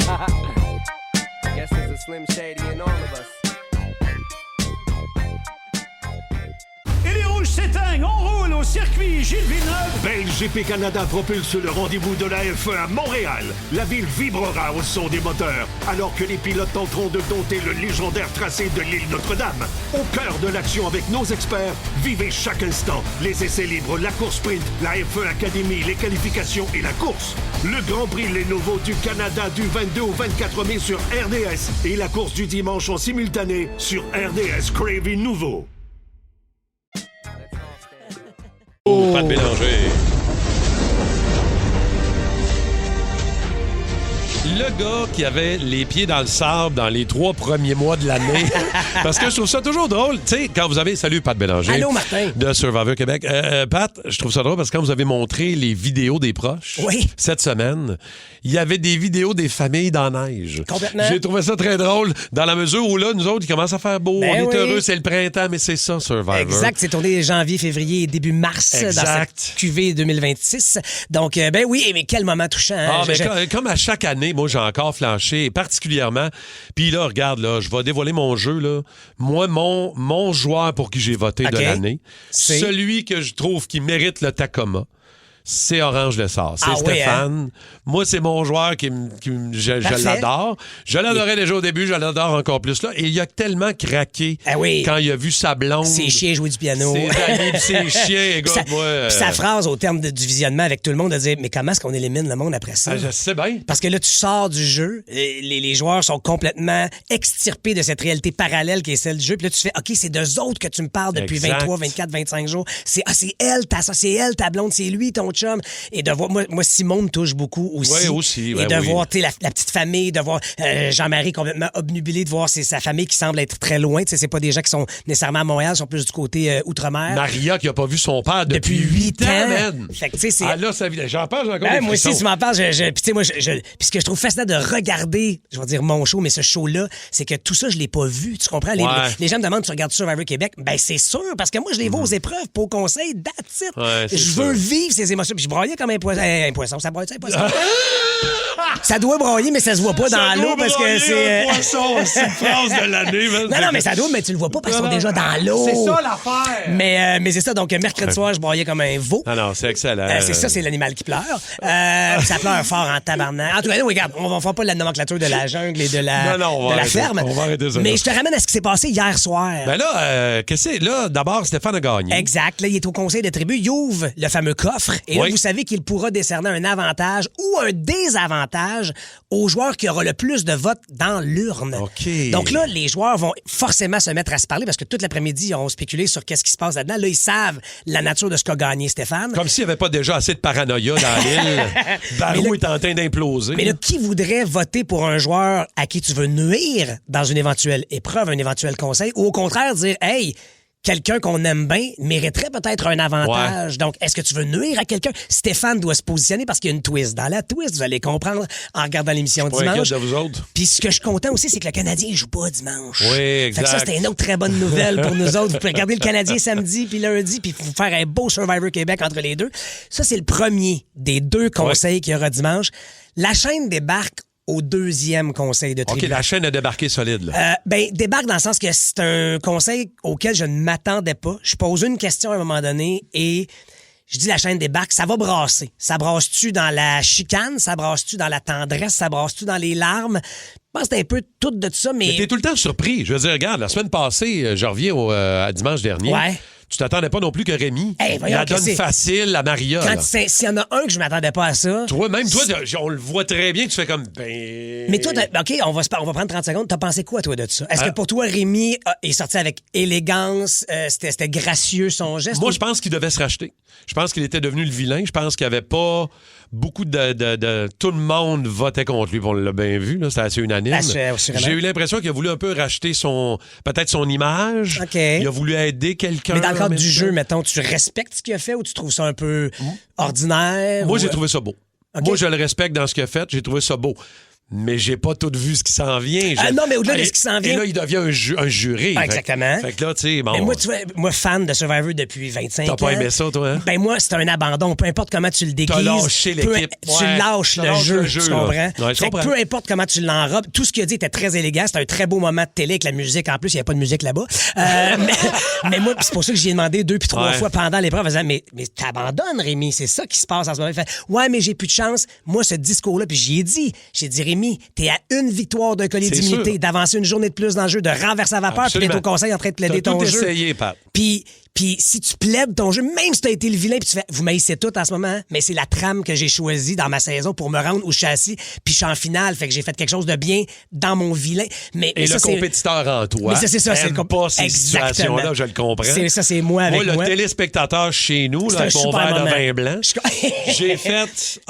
I guess there's a Slim Shady in all of us. Et les rouges s'éteignent, on roule au circuit Gilles Villeneuve. Belle GP Canada propulse le rendez-vous de la F1 à Montréal. La ville vibrera au son des moteurs, alors que les pilotes tenteront de dompter le légendaire tracé de l'île Notre-Dame. Au cœur de l'action avec nos experts, vivez chaque instant. Les essais libres, la course sprint, la F1 Academy, les qualifications et la course. Le Grand Prix Les Nouveaux du Canada du 22 au 24 mai sur RDS et la course du dimanche en simultané sur RDS Crave Nouveau. Oh, pas de mélanger. le gars qui avait les pieds dans le sable dans les 3 premiers mois de l'année. Parce que je trouve ça toujours drôle. Tu sais, quand vous avez... Salut, Pat Bélanger. Allô, Martin. De Survivor Québec. Pat, je trouve ça drôle parce que quand vous avez montré les vidéos des proches cette semaine, il y avait des vidéos des familles dans la neige. Complètement. J'ai trouvé ça très drôle dans la mesure où là, nous autres, il commence à faire beau. Ben on est oui. heureux, c'est le printemps, mais c'est ça, Survivor. Exact, c'est tourné janvier, février et début mars dans cette QV 2026. Donc, ben oui, mais quel moment touchant. Hein? Ah, mais comme à chaque année, moi, j'ai encore flanché, particulièrement. Puis là, regarde, là, je vais dévoiler mon jeu. Là. Moi, mon joueur pour qui j'ai voté de l'année, celui que je trouve qui mérite le Tacoma, c'est Orange Lessard. C'est Stéphane. Oui, hein? Moi, c'est mon joueur je l'adore. Je l'adorais déjà au début, je l'adore encore plus là. Et il a tellement craqué quand il a vu sa blonde. Ses chiens jouer du piano. Ses amis pis ses chiens, écoute, moi. Puis sa phrase au terme du visionnement avec tout le monde de dire mais comment est-ce qu'on élimine le monde après ça? Ah, je sais bien. Parce que là, tu sors du jeu, les joueurs sont complètement extirpés de cette réalité parallèle qui est celle du jeu. Puis là, tu fais OK, c'est d'eux autres que tu me parles depuis 23, 24, 25 jours. C'est elle, c'est elle, ta blonde, c'est lui, ton chum. Et de voir, moi Simon me touche beaucoup aussi. Oui, aussi. Et de voir la petite famille, de voir Jean-Marie complètement obnubilé, de voir sa famille qui semble être très loin. Tu sais, c'est pas des gens qui sont nécessairement à Montréal, ils sont plus du côté outre-mer. Maria qui a pas vu son père depuis 8 ans, man. Fait que, tu sais, c'est... Ah là, j'en parle encore. Moi aussi, tu m'en parles. Puis tu sais, moi, puis ce que je trouve fascinant de regarder, je vais dire mon show, mais ce show-là, c'est que tout ça, je l'ai pas vu. Tu comprends? Les gens me demandent, tu regardes Survivor Québec? Ben, c'est sûr, parce que moi, je les vois aux épreuves, pas au conseil, that's it. Ouais, je veux vivre ces émotions. Puis je broyais comme un poisson. Ça broye, un poisson. Ça doit broyer, mais ça se voit pas dans l'eau parce que c'est. Poisson, c'est une phrase de l'année. Non, mais ça doit, mais tu le vois pas parce qu'ils sont déjà dans l'eau. C'est ça l'affaire. Mais c'est ça. Donc, mercredi soir, je broyais comme un veau. Ah non, c'est excellent. C'est ça, c'est l'animal qui pleure. Ça pleure fort en tabarnak. En tout cas, regarde, on va faire pas la nomenclature de la jungle et de la ferme. On va arrêter ça. Mais je te ramène à ce qui s'est passé hier soir. Ben là, là, d'abord, Stéphane a gagné. Exact. Là, il est au conseil de tribu. Il ouvre le fameux coffre. Et là, vous savez qu'il pourra décerner un avantage ou un désavantage au joueur qui aura le plus de votes dans l'urne. OK. Donc là, les joueurs vont forcément se mettre à se parler parce que toute l'après-midi, ils ont spéculé sur qu'est-ce qui se passe là-dedans. Là, ils savent la nature de ce qu'a gagné Stéphane. Comme s'il n'y avait pas déjà assez de paranoïa dans l'île. Barou est en train d'imploser. Mais là, qui voudrait voter pour un joueur à qui tu veux nuire dans une éventuelle épreuve, un éventuel conseil, ou au contraire dire « Hey, quelqu'un qu'on aime bien mériterait peut-être un avantage. Ouais. Donc, est-ce que tu veux nuire à quelqu'un? Stéphane doit se positionner parce qu'il y a une twist. Dans la twist, vous allez comprendre en regardant l'émission dimanche. De vous autres. Puis ce que je suis content aussi, c'est que le Canadien ne joue pas dimanche. Oui, exact. Fait que ça, c'était une autre très bonne nouvelle pour nous autres. Vous pouvez regarder le Canadien samedi puis lundi puis vous faire un beau Survivor Québec entre les deux. Ça, c'est le premier des 2 conseils qu'il y aura dimanche. La chaîne débarque au 2e conseil de tribu. OK, la chaîne a débarqué solide. Là. Débarque dans le sens que c'est un conseil auquel je ne m'attendais pas. Je pose une question à un moment donné et je dis la chaîne débarque, ça va brasser. Ça brasse-tu dans la chicane? Ça brasse-tu dans la tendresse? Ça brasse-tu dans les larmes? Je pense que c'est un peu tout de ça, mais t'es tout le temps surpris. Je veux dire, regarde, la semaine passée, je reviens à dimanche dernier. Ouais. Tu t'attendais pas non plus que Rémi la donne facile à Maria. S'il y en a un que je m'attendais pas à ça... Toi, on le voit très bien, tu fais comme... Mais toi, OK, on va prendre 30 secondes. T'as pensé quoi, toi, de ça? Est-ce que pour toi, Rémi est sorti avec élégance? C'était gracieux, son geste? Moi, je pense qu'il devait se racheter. Je pense qu'il était devenu le vilain. Je pense qu'il n'y avait pas beaucoup de... Tout le monde votait contre lui. On l'a bien vu, là, c'était assez unanime. J'ai eu l'impression qu'il a voulu un peu racheter peut-être son image. Okay. Il a voulu aider quelqu'un. Mais dans le cadre du jeu, mettons, tu respectes ce qu'il a fait ou tu trouves ça un peu ordinaire? Moi, j'ai trouvé ça beau. Okay. Moi, je le respecte dans ce qu'il a fait. J'ai trouvé ça beau. Mais j'ai pas tout vu ce qui s'en vient. Non, mais au-delà de ce qui s'en vient... Et là, il devient un jury. Exactement. Fait que là, tu sais, bon... Mais moi, tu vois, moi, fan de Survivor depuis 25 ans... T'as pas aimé ça, toi, hein? Ben moi, c'est un abandon. Peu importe comment tu le déguises... T'as lâché l'équipe. Tu lâches le jeu, tu comprends? Ouais, je comprends. Peu importe comment tu l'enrobes, tout ce qu'il a dit était très élégant. C'était un très beau moment de télé avec la musique. En plus, il n'y avait pas de musique là-bas. mais moi, c'est pour ça que j'y ai demandé 2 puis 3 fois pendant l'épreuve. Mais t'abandonnes, Rémi. C'est ça qui se passe en ce moment. Il fait, ouais, mais j'ai plus de chance. Moi, ce discours-là, puis j'ai dit, Rémi, t'es à une victoire d'un collier d'immunité, d'avancer une journée de plus dans le jeu, de renverser la vapeur, puis d'être au conseil en train de plaider ton jeu. Essayé, Pat. Puis Puis si tu plaides ton jeu, même si tu as été le vilain, puis tu fais, vous m'haïssez tout en ce moment, mais c'est la trame que j'ai choisie dans ma saison pour me rendre où je suis assis, puis je suis en finale, fait que j'ai fait quelque chose de bien dans mon vilain. Et ça, le compétiteur en toi, mais c'est ça, c'est pas ces situations-là, je le comprends. C'est moi avec moi. Moi, le téléspectateur chez nous, là, avec mon verre de vin blanc, j'ai fait,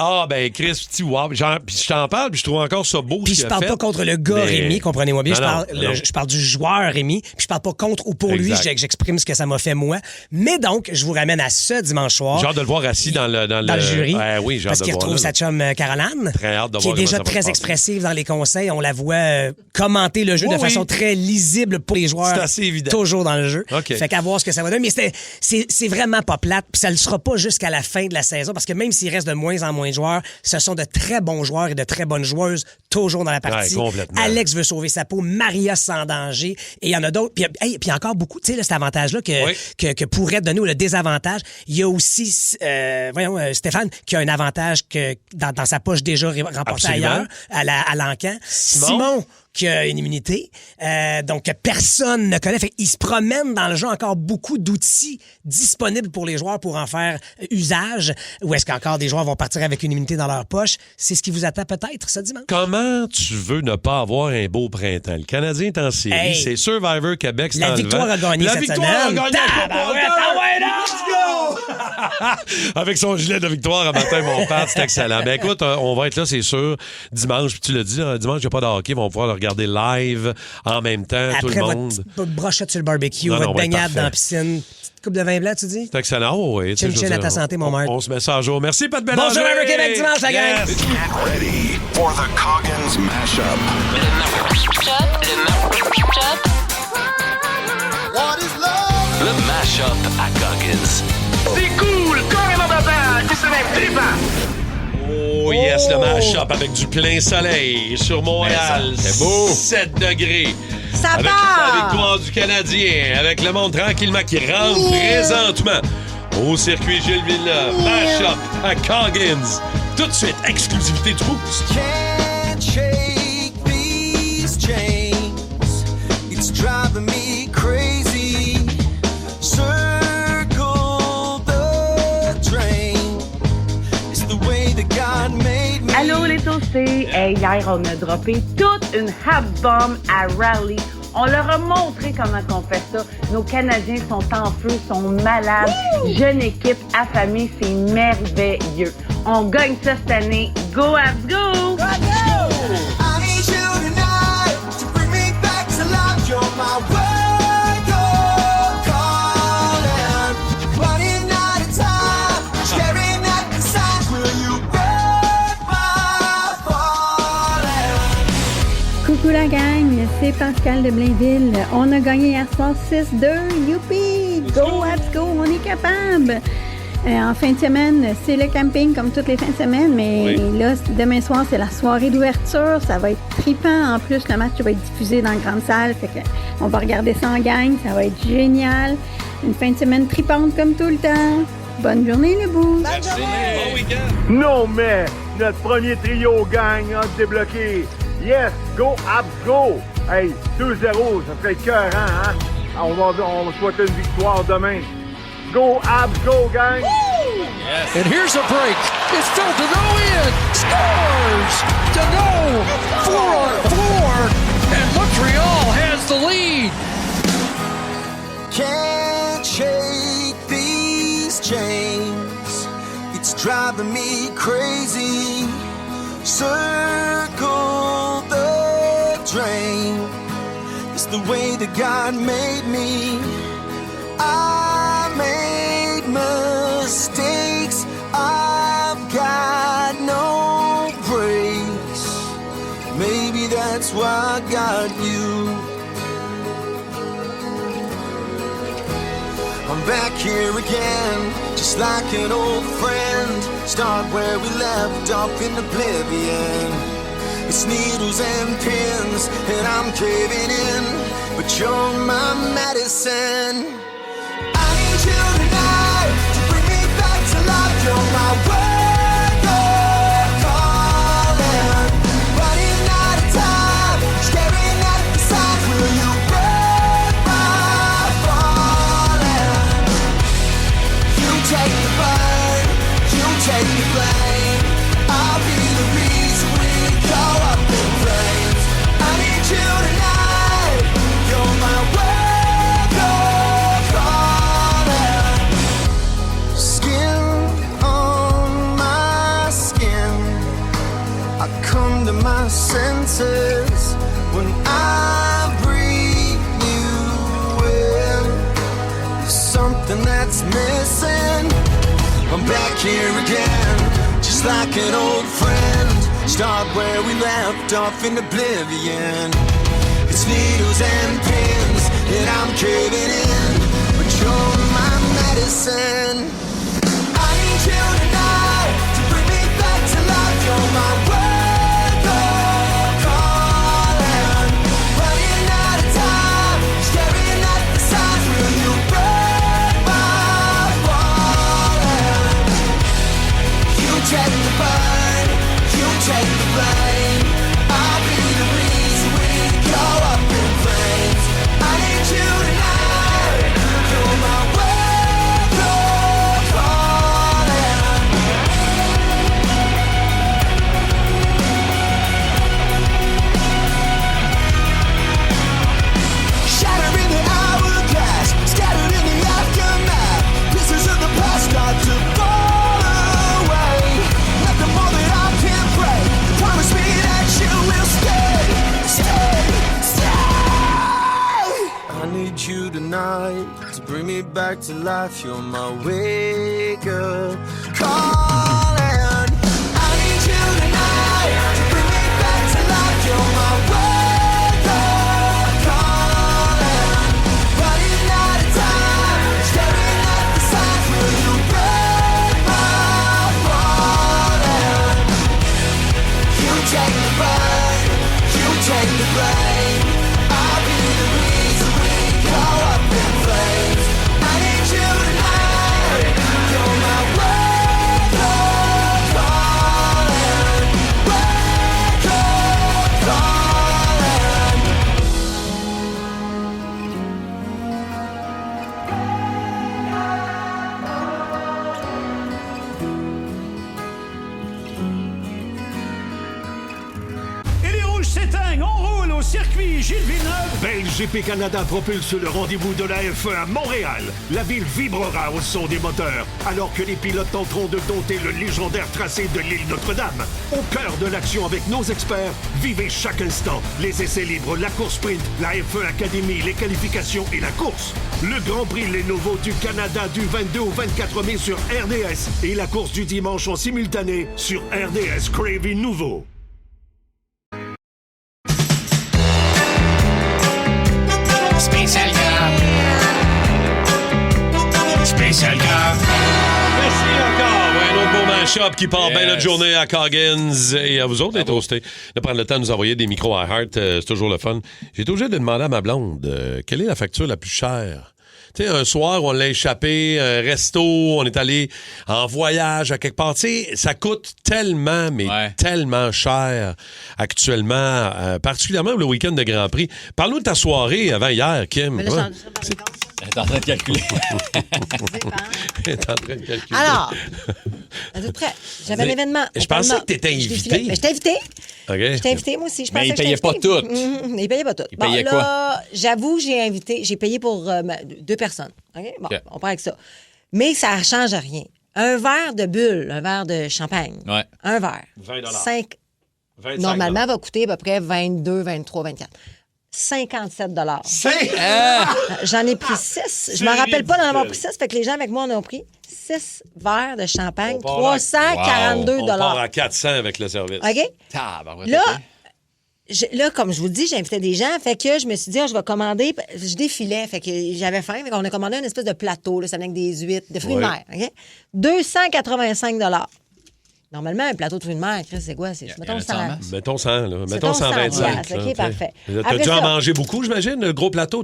Chris, petit wow. Puis je t'en parle, puis je trouve encore ça beau. Puis je parle pas contre le gars, Rémi, comprenez-moi bien. Je parle du joueur, Rémi, puis je parle pas contre ou pour lui, j'exprime ce que ça m'a fait moi. Mais donc, je vous ramène à ce dimanche soir. J'ai hâte de le voir assis dans le jury. Oui, j'ai hâte parce de qu'il voir retrouve sa chum Caroline, très hâte de qui est déjà très expressive dans les conseils. On la voit commenter le jeu de façon très lisible pour les joueurs. C'est assez évident. Toujours dans le jeu. Okay. Fait qu'à voir ce que ça va donner. Mais c'est vraiment pas plate. Puis ça ne le sera pas jusqu'à la fin de la saison, parce que même s'il reste de moins en moins de joueurs, ce sont de très bons joueurs et de très bonnes joueuses toujours dans la partie. Ouais, complètement. Alex veut sauver sa peau, Maria sans danger, et il y en a d'autres. Puis il y a encore beaucoup, tu sais, cet avantage-là que pourrait donner, ou le désavantage. Il y a aussi, Stéphane, qui a un avantage que dans sa poche déjà remporté ailleurs, à l'encan. Simon qui a une immunité, donc que personne ne connaît. Fait qu'il se promène dans le jeu encore beaucoup d'outils disponibles pour les joueurs pour en faire usage. Ou est-ce qu'encore des joueurs vont partir avec une immunité dans leur poche? C'est ce qui vous attend peut-être ce dimanche. Comment tu veux ne pas avoir un beau printemps? Le Canadien est en série. C'est Survivor Québec, c'est la victoire a gagné cette semaine. La victoire a gagné. Avec son gilet de victoire à matin, mon père, c'est excellent. Ben écoute, on va être là, c'est sûr, dimanche. Puis tu l'as dit, dimanche, il n'y a pas de hockey. On va pouvoir le regarder live en même temps, après tout le monde. Votre brochette sur le barbecue, votre baignade dans la piscine. Petite coupe de vin blanc, tu dis? C'est excellent, oui. Chin à ta santé, mon maître. On se met ça à jour. Merci, Pat Bélanger. Bon Survivor Québec dimanche, la gang! Ready for the Coggins Mashup. Le Mashup à Coggins. C'est cool, carrément d'affaires, c'est même trippant. Oh yes, le Mashup avec du plein soleil sur Montréal. C'est beau. 7 degrés. Ça avec part! la victoire du Canadien, avec le monde tranquillement qui rentre présentement au circuit Gilles Villeneuve. Mashup à Coggins. Tout de suite, exclusivité du Boost. Can't shake these chains. It's driving me crazy. Circle the drain. It's the way that God made me. Allô les toastés! Hier, on a droppé toute une half-bomb à Raleigh. On leur a montré comment on fait ça. Nos Canadiens sont en feu, sont malades. Jeune équipe affamée, c'est merveilleux. On gagne ça cette année. Go Habs, go! Go! I need you tonight to bring me back to life. You're my wake up calling. One night at a time, staring at the signs. Will you break my falling? Coucou la gang, c'est Pascal de Blainville. On a gagné hier soir 6-2. Youpi! Go Habs, go! On est capable! En fin de semaine, c'est le camping comme toutes les fins de semaine, mais là, demain soir, c'est la soirée d'ouverture. Ça va être trippant. En plus, le match va être diffusé dans la grande salle. Fait que on va regarder ça en gang. Ça va être génial. Une fin de semaine trippante comme tout le temps. Bonne journée, le bout. Merci. Bon week-end. Non, mais notre premier trio gang a débloqué. Yes, go, Habs, go! Hey, 2-0, ça serait écœurant, hein? On va souhaiter une victoire demain. Go, Habs, go, gang! Yes. And here's a break. It's Phil Deneau in. Scores! Deneau 4-on-4. And Montreal has the lead. Can't shake these chains. It's driving me crazy. Circle the drain. It's the way that God made me. I made mistakes. I've got no brakes. Maybe that's why I got you. I'm back here again, just like an old friend. Start where we left off in oblivion. It's needles and pins, and I'm caving in, but you're my medicine. I need you tonight to bring me back to life. You're my wake-up calling. Running out of time, staring at the signs. Will you break my falling? back here again, just like an old friend. Start where we left off in oblivion. It's needles and pins, and I'm caving in, but you're my medicine. I need you tonight to bring me back to life. You're my wake-up calling. Running out of time, staring at the signs. Will you break my walling? You take the burn, you take the blame. I'll be the reason we go up in flames. I need you tonight. You're my wake-up calling. Shattering the hourglass, scattered in the aftermath. Pieces of the past start to fall away. Nothing more that I can pray. Promise me that you will stay, stay, stay. I need you tonight to bring me back to life. You're my wake-up calling. I need you tonight to bring me back to life. You're my wake-up calling. Running out of time, staring at the signs. Will you break my walling? You take the burn, you take the blame. I'll be the reason we go up in flames. I need you tonight. You're my wake-up calling. Wake-up calling. Et les rouges s'éteignent, on roule au circuit Gilles Villeneuve. GP Canada propulse le rendez-vous de la F1 à Montréal. La ville vibrera au son des moteurs, alors que les pilotes tenteront de dompter le légendaire tracé de l'île Notre-Dame. Au cœur de l'action avec nos experts, vivez chaque instant. Les essais libres, la course sprint, la F1 Academy, les qualifications et la course. Le Grand Prix Lenovo du Canada du 22 au 24 mai sur RDS et la course du dimanche en simultané sur RDS Crave Nouveau. Spécial gars. Spécial gars. Merci encore. Ouais, un autre beau mash-up qui part bien notre journée à Coggins et à vous autres, les toastés, de prendre le temps de nous envoyer des micros à Heart. C'est toujours le fun. J'ai été obligé de demander à ma blonde quelle est la facture la plus chère. Tu sais, un soir, on l'a échappé, un resto, on est allé en voyage à quelque part. Tu sais, ça coûte tellement, mais tellement cher actuellement, particulièrement le week-end de Grand Prix. Parle-nous de ta soirée avant hier, Kim. Elle est en train de calculer. Elle est en train de calculer. Alors, à peu près. J'avais un événement. Je pensais que tu étais invité. Je t'ai invité. OK. Je t'ai invité, moi aussi. Je Mais pensais il que je t'ai payait pas invité. toutes. Il payait pas toutes. Il payait là, quoi? J'avoue, j'ai payé pour 2 personnes. OK? Bon, OK. on part avec ça. Mais ça ne change rien. Un verre de bulle, un verre de champagne. Ouais. Un verre. 20 $. Normalement, va coûter à peu près 22, 23, 24. 57 J'en ai pris 6. Je me rappelle pas d'en avoir pris 6. Fait que les gens avec moi en ont pris 6 verres de champagne, 342 On part à 400 avec le service. OK? Là, comme je vous le dis, j'invitais des gens. Fait que je me suis dit, je vais commander. Je défilais. Fait que j'avais faim. Fait qu'on a commandé une espèce de plateau. Là, ça venait avec des huîtres, des fruits de mer. OK? 285 Normalement, un plateau de fruits de mer, Chris, c'est quoi? Mettons 100. Mettons 100, là. Mettons 125. OK, parfait. T'as dû en manger beaucoup, j'imagine, le gros plateau.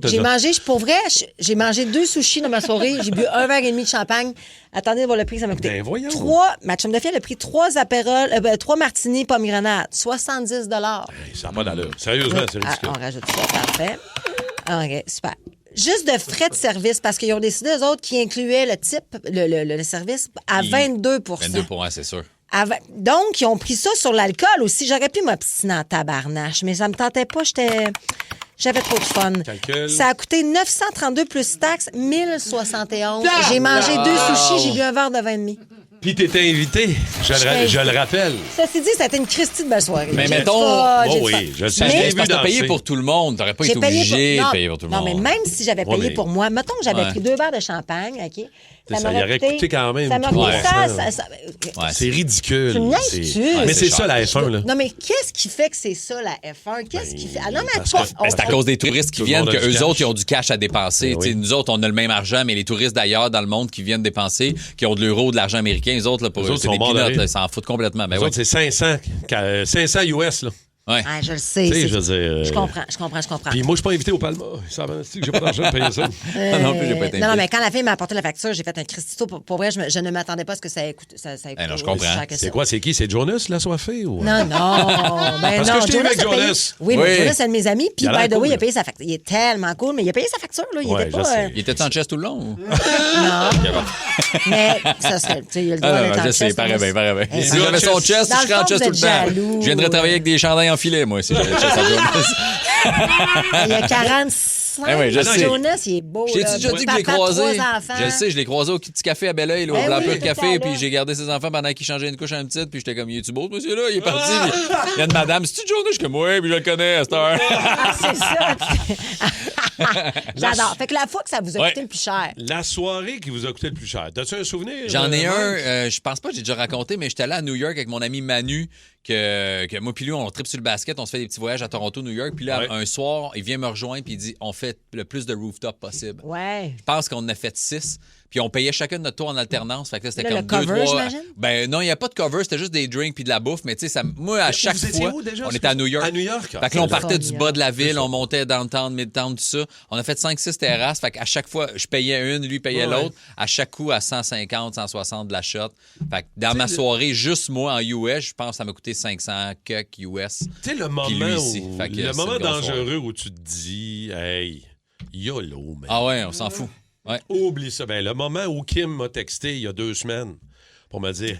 Pour vrai, j'ai mangé 2 sushis dans ma soirée. J'ai bu 1 verre et demi de champagne. Attendez de voir le prix, ça m'a coûté. Ben voyons. Ma chum de fille, elle a pris 3 apérols, 3 martinis pommes grenades, 70 Ça n'a pas d'allure. Sérieusement, c'est ridicule. On rajoute ça, parfait. OK, super. Juste de frais de service, parce qu'ils ont décidé, eux autres, qui incluaient le type, le service, à 22 22 c'est sûr. Donc, ils ont pris ça sur l'alcool aussi. J'aurais pu m'obstiner en tabarnache, mais ça me tentait pas. J'avais trop de fun. Calcul. Ça a coûté 932 plus taxes, 1071. J'ai mangé 2 sushis, j'ai bu un verre de vin et demi. Puis t'étais invité, je le rappelle. Ceci dit, ça a été une Christie de belle soirée. Mais J'ai mettons... pas- j'ai Oh du fun. oui, je le sais. Mais Je l'ai c'est parce vu que t'as payé danser. pour tout le monde. T'aurais pas J'ai été payé obligé pour... de payer pour tout le non, monde. mais même si j'avais Ouais, payé mais- pour moi, mettons que j'avais Ouais. pris 2 verres de champagne, OK? Ça m'aurait y aurait coûté quand même Ça m'aurait trois coûté cents. Ouais, C'est ridicule. Tu me niaises-tu? Mais Ouais, c'est c'est ça la cher. F1, là. Non, mais qu'est-ce qui fait que c'est ça, la F1? Qu'est-ce qui fait... Ah non, mais parce pas... que- Ben, c'est à cause des touristes qui Tout le viennent, monde a du qu'eux cash. autres, ils ont du cash à dépenser. Ben oui. Tu sais, nous autres, on a le même argent, mais les touristes d'ailleurs dans le monde qui viennent dépenser, qui ont de l'euro, de l'argent américain, les autres, là, pour Eux eux, autres c'est sont des morts de peanuts, rire. là, ils s'en foutent complètement. Ben Les ouais. autres, c'est 500 US, là. Ouais. Ah, je le sais. Tu sais, c'est- je veux dire, Je comprends. Puis moi, je suis pas invité au Palma. Ça va, c'est que j'ai pas d'argent de payer ça. Non plus, j'ai pas été non, invité. mais quand la fille m'a apporté la facture, j'ai fait un Christito. Pour vrai, je ne m'attendais pas à ce que ça ait coûté. Ça ait Eh non, coûté je comprends. aussi cher que C'est ça. quoi? C'est qui? C'est Jonas, la soifée? Ou... Non, non. Ben Parce non, que je t'ai vu avec a payé- Jonas. Oui, mais Oui. Jonas, c'est un de mes amis. Puis, Il a l'air by the way, cool. il a payé sa facture. Il est tellement cool, mais il a payé sa facture. Là. Il Ouais, était je pas. sais. Il était en chest tout le long? Ou? Non. Mais ça serait. Tu sais, il a le droit Ah d'être non, en je sais, chest, paraît moi. bien. Eh, Si j'avais son chest, Dans je le serais en fond, chest vous tout le temps. êtes jaloux. Je viendrais travailler avec des chandails en filet, moi, si j'avais le chest à Jonas. Il y a 45. Eh oui, je sais. Jonas, il est beau. Je t'ai là. déjà dit que je l'ai Papa, croisé. 3 enfants. Je le sais, je l'ai croisé au petit café à Belleuil, là, au Ben blanc oui, bleu de tout le café, temps, puis là. j'ai gardé ses enfants pendant qu'il changeait une couche à une petite, puis j'étais comme, il est-tu beau, ce monsieur-là? Il est parti. Puis il y a une madame, c'est-tu Jonas? Je suis comme, oui, puis je le connais à cette heure. Ah, c'est ça. J'adore. Fait que la fois que ça vous a Ouais. coûté le plus cher. La soirée qui vous a coûté le plus cher. T'as-tu un souvenir? J'en ai Marc? un, je pense pas que j'ai déjà raconté, mais j'étais allé à New York avec mon ami Manu, que moi puis lui, on tripe sur le basket, on se fait des petits voyages à Toronto, New York, puis là, Ouais. un soir, il vient me rejoindre, puis il dit, on fait le plus de rooftop possible. Ouais. Je pense qu'on en a fait 6. Puis on payait chacun de notre tour en alternance. Fait que là, c'était Là, comme le 2, cover, 3... j'imagine? Ben non, il n'y a pas de cover, c'était juste des drinks puis de la bouffe. Mais tu sais, ça... moi, à chaque Vous étiez fois, où déjà? on était à New York. À New York? Fait que là, on C'est partait ça. du bas de la ville, on montait downtown, midtown, tout ça. On a fait 5-6 terrasses. Fait qu'à chaque fois, je payais une, lui payait Ouais. l'autre. À chaque coup, à 150, 160 de la shot. Fait que dans ma soirée, juste moi, en US, je pense que ça m'a coûté 500 cuck US. Tu sais, le moment, Puis lui ici. où, Fait que le c'est moment une grosse dangereux soirée. où tu te dis, hey, YOLO, man. Ah ouais, on s'en fout. Ouais. Oublie ça. Ben, le moment où Kim m'a texté il y a 2 semaines pour me dire,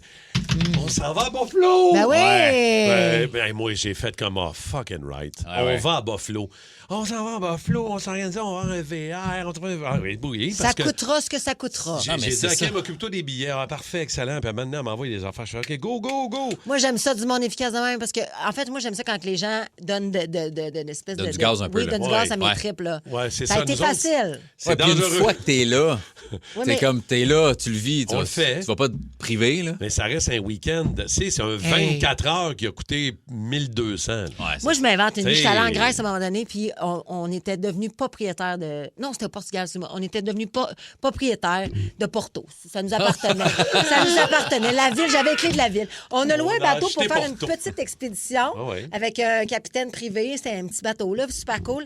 on s'en va à Buffalo. Ben oui. Ben, moi, j'ai fait comme, oh, fucking right. Ah on ouais. va à Buffalo. On s'en va à Buffalo, on s'organise, on va avoir un VR. On trouve un... oui, Ça parce que coûtera ce que ça coûtera. j'ai Ah, mais dit c'est à ça. Kim, occupe-toi des billets. Ah, parfait, excellent. Puis maintenant, elle m'envoie des affaires. Je suis OK, go, go, go. Moi, j'aime ça du monde efficace de même parce que, en fait, moi, j'aime ça quand les gens donnent de l'espèce Donnent du gaz un peu, Oui, là. donnent du Ouais, gaz à mes ouais. tripes, là. Ouais, c'est Ça a ça. été nous autres, facile. C'est Ouais, puis une dangereux. fois que t'es là, Ouais, c'est mais- comme t'es là, tu le vis. On le fait. Tu vas pas te priver, là. Mais ça reste un week-end. Tu sais, c'est un 24 heures qui a coûté 1200. Ouais, Moi, je m'invente une vie. T'sais- J'étais allée en Grèce à un moment donné, puis on était devenus propriétaires de... Non, c'était au Portugal, excuse-moi. On était devenus propriétaires de Porto. Ça nous appartenait. Ça nous appartenait. La ville, j'avais les clés de la ville. On a loué un On a bateau pour acheté faire une Porto. petite expédition Ah ouais. avec un capitaine privé. C'était un petit bateau, là, super cool.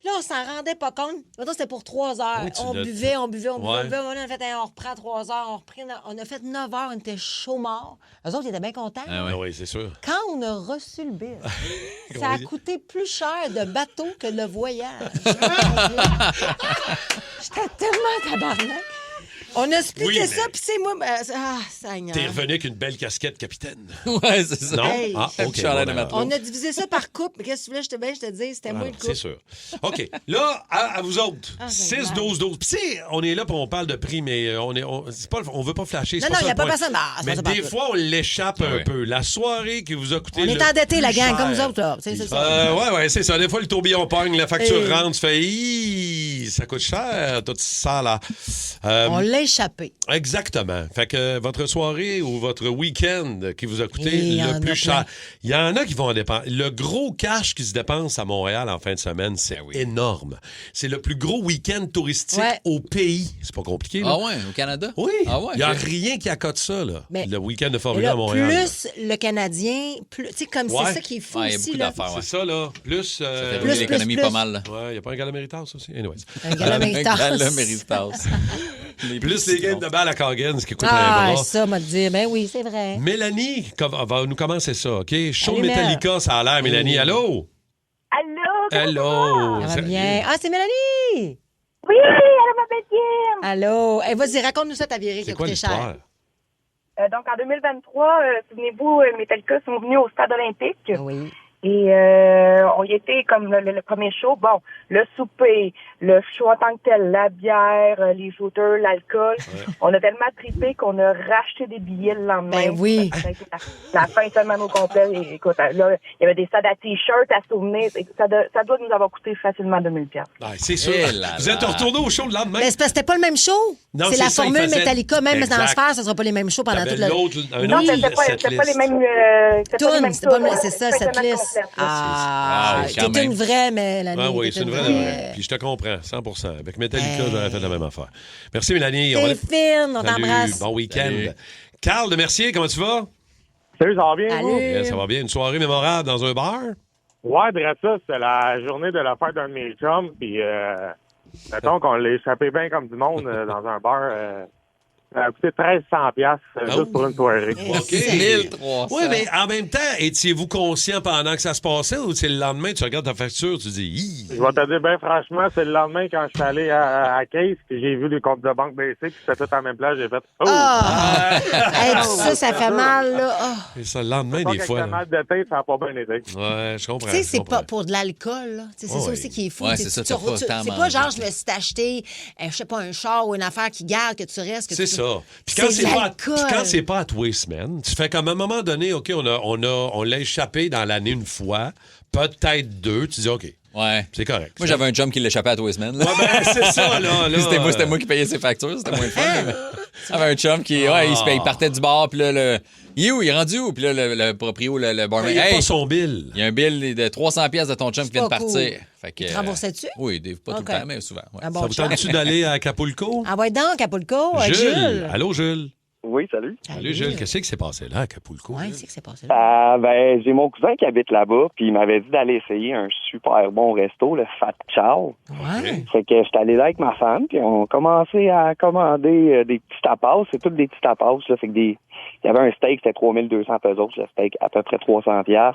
Là, on s'en rendait pas compte. Mettons, c'était pour 3 heures. Oui, tu on l'as- buvait, on buvait. Ouais. On a fait, on reprend 3 heures, on a fait 9 heures, on était chaud mort. Eux autres, ils étaient bien contents. Ah ouais. Ah oui, c'est sûr. Quand on a reçu le bill, ça a coûté plus cher de bateau que le voyage. J'étais tellement tabarnak. On a splitté Oui, mais- ça, puis c'est moi... Seigneur. T'es revenu avec une belle casquette, capitaine. Ouais, c'est ça. Non? Hey. Ah, OK. Chandail de bon, matelot. On a divisé ça par couple. Qu'est-ce que tu voulais je te dis? C'était moi le Ah, couple. c'est sûr. OK. Là, à vous autres, Ah, c'est 6, 12, 12. Puis, tu sais, on est là pour on parle de prix, mais on veut pas flasher. Non, c'est non, ça il n'y a le pas point. personne. Ah, c'est Mais pas ça des partout. fois, on l'échappe un Ouais. peu. La soirée qui vous a coûté. On le est endettés, la plus gang, comme cher. vous autres, là. C'est ça. Ouais, c'est ça. Des fois, le tourbillon pogne, la facture Hey. rentre, tu fais, Hi, ça coûte cher, tout ça, là. On l'a échappé. Exactement. Fait que votre soirée ou votre week-end qui vous a coûté Il y en le a plus cher. plein. Il y en a qui vont en dépenser. Le gros cash qui se dépense à Montréal en fin de semaine, c'est énorme. C'est le plus gros week-end touristique Ouais. au pays. C'est pas compliqué, là. Ah ouais, au Canada? Oui. Ah ouais, Il n'y a ok. rien qui accote ça, là. Mais- le week-end de Et Formule 1 là, à Montréal. plus le Canadien, plus, tu sais, comme Ouais. c'est ça qui est fou Ouais, il y a aussi. beaucoup Là. d'affaires, ouais. C'est ça, là. Plus. Ça fait Plus, rouler plus, l'économie plus. pas mal, là. Ouais, il n'y a pas un gala Méritas aussi. Anyways. Un gala Méritas. Gala Méritas. Plus les games de balle à Cargan, ce qui coûte Ah, un bras. ça, m'a dit, ben oui, c'est vrai. Mélanie va nous commencer ça, OK? Show Salut, Metallica, ça a l'air, Mélanie. Allô? Allô? Hello! Ça va bien. Ah, c'est Mélanie! Oui, allô, ma belle Kim! Allô? Eh, vas-y, raconte-nous ça, ta virée qui C'est a quoi coûté l'histoire? cher. Donc, en 2023, souvenez-vous, Metallica sont venus au Stade olympique. Oui. Et il y a été comme le premier show. Bon, le souper, le show en tant que tel, la bière, les shooters, l'alcool. On a tellement trippé qu'on a racheté des billets le lendemain. Ben oui. Ça a été la fin de semaine au complet. Et, écoute, là, il y avait des stades à t-shirts, à souvenirs. Ça doit nous avoir coûté facilement 2000$. Ah, c'est sûr. Vous êtes retourné au show le lendemain? Mais c'est parce que c'était pas le même show. Non, c'est la ça, il formule faisait- Metallica. Même Exact. dans la sphère, ce sera pas les mêmes shows pendant toute la... Non, c'était pas les mêmes... Tunes, c'est ça, cette liste. Ah, Ah, quand t'es même. une vraie, Mélanie. Ah oui, t'es c'est une vraie. Puis je te comprends, 100%. Avec Metallica, j'aurais fait la même affaire. Merci, Mélanie. T'es fine, on Salut, t'embrasse. bon week-end. Salut. Carl de Mercier, comment tu vas? Salut, ça va bien, Salut. vous? Bien, ça va bien. Une soirée mémorable dans un bar? Ouais, direct ça, c'était la journée de la fête d'un de mes chums, puis mettons qu'on l'a échappé bien comme du monde dans un bar. Ça a coûté 1300$ juste pour une soirée. OK. 1300. Oui, mais en même temps, étiez-vous conscient pendant que ça se passait ou c'est le lendemain, tu regardes ta facture, tu dis... Hi. Je vais te dire bien franchement, c'est le lendemain quand je suis allé à Case, puis j'ai vu les comptes de banque baisser, puis c'était tout en même place, j'ai fait « Oh! Ah! Hey, ça fait mal, là. Ah. C'est ça, le lendemain, Pas des qu'avec fois. le mal de tête, ça n'a pas bien été. Ouais, je comprends. Tu sais, je c'est comprends. pas pour de l'alcool, là. Tu sais, c'est ça aussi qui est fou. Ouais, Tu sais, c'est ça, tu- t'as pas tu- tant C'est pas mangé. genre, je me suis acheté, je sais pas, un char ou une affaire qui garde, que tu restes. que C'est tu- ça. Puis C'est quand de c'est pas, l'alcool. puis quand c'est pas à tous les semaines, tu fais comme à un moment donné, OK, on l'a échappé dans l'année une fois, peut-être deux, tu dis OK, Ouais. c'est correct. Moi, j'avais un chum qui l'échappait à tous les semaines. là. Ouais, ben, c'est ça, là. C'était moi qui payais ses factures, c'était moins le fun. mais- J'avais un chum qui, il partait du bar, puis là, il est où? Il est rendu où? Puis là, le proprio, le barman, Il n'y a hey, pas son bill. il y a un bill de 300$ de ton chum qui vient de pas cool. partir. Fait que, Il te remboursait-tu? Oui, pas tout OK. le temps, mais souvent. ouais. Un bon Ça vous chum. tente-tu d'aller à Acapulco? Ah ouais, donc, Acapulco, avec Jules. Allô, Jules. Oui, salut. Salut, Jules. Qu'est-ce qui s'est passé là, à Acapulco? Ouais, c'est que c'est passé là. Ben, j'ai mon cousin qui habite là-bas, puis il m'avait dit d'aller essayer un super bon resto, le Fat Chow. Ouais. Fait que j'étais allé là avec ma femme, puis on a commencé à commander des petits tapas. C'est tous des petits tapas, là. Fait que il y avait un steak, c'était 3200 pesos, le steak à peu près 300$.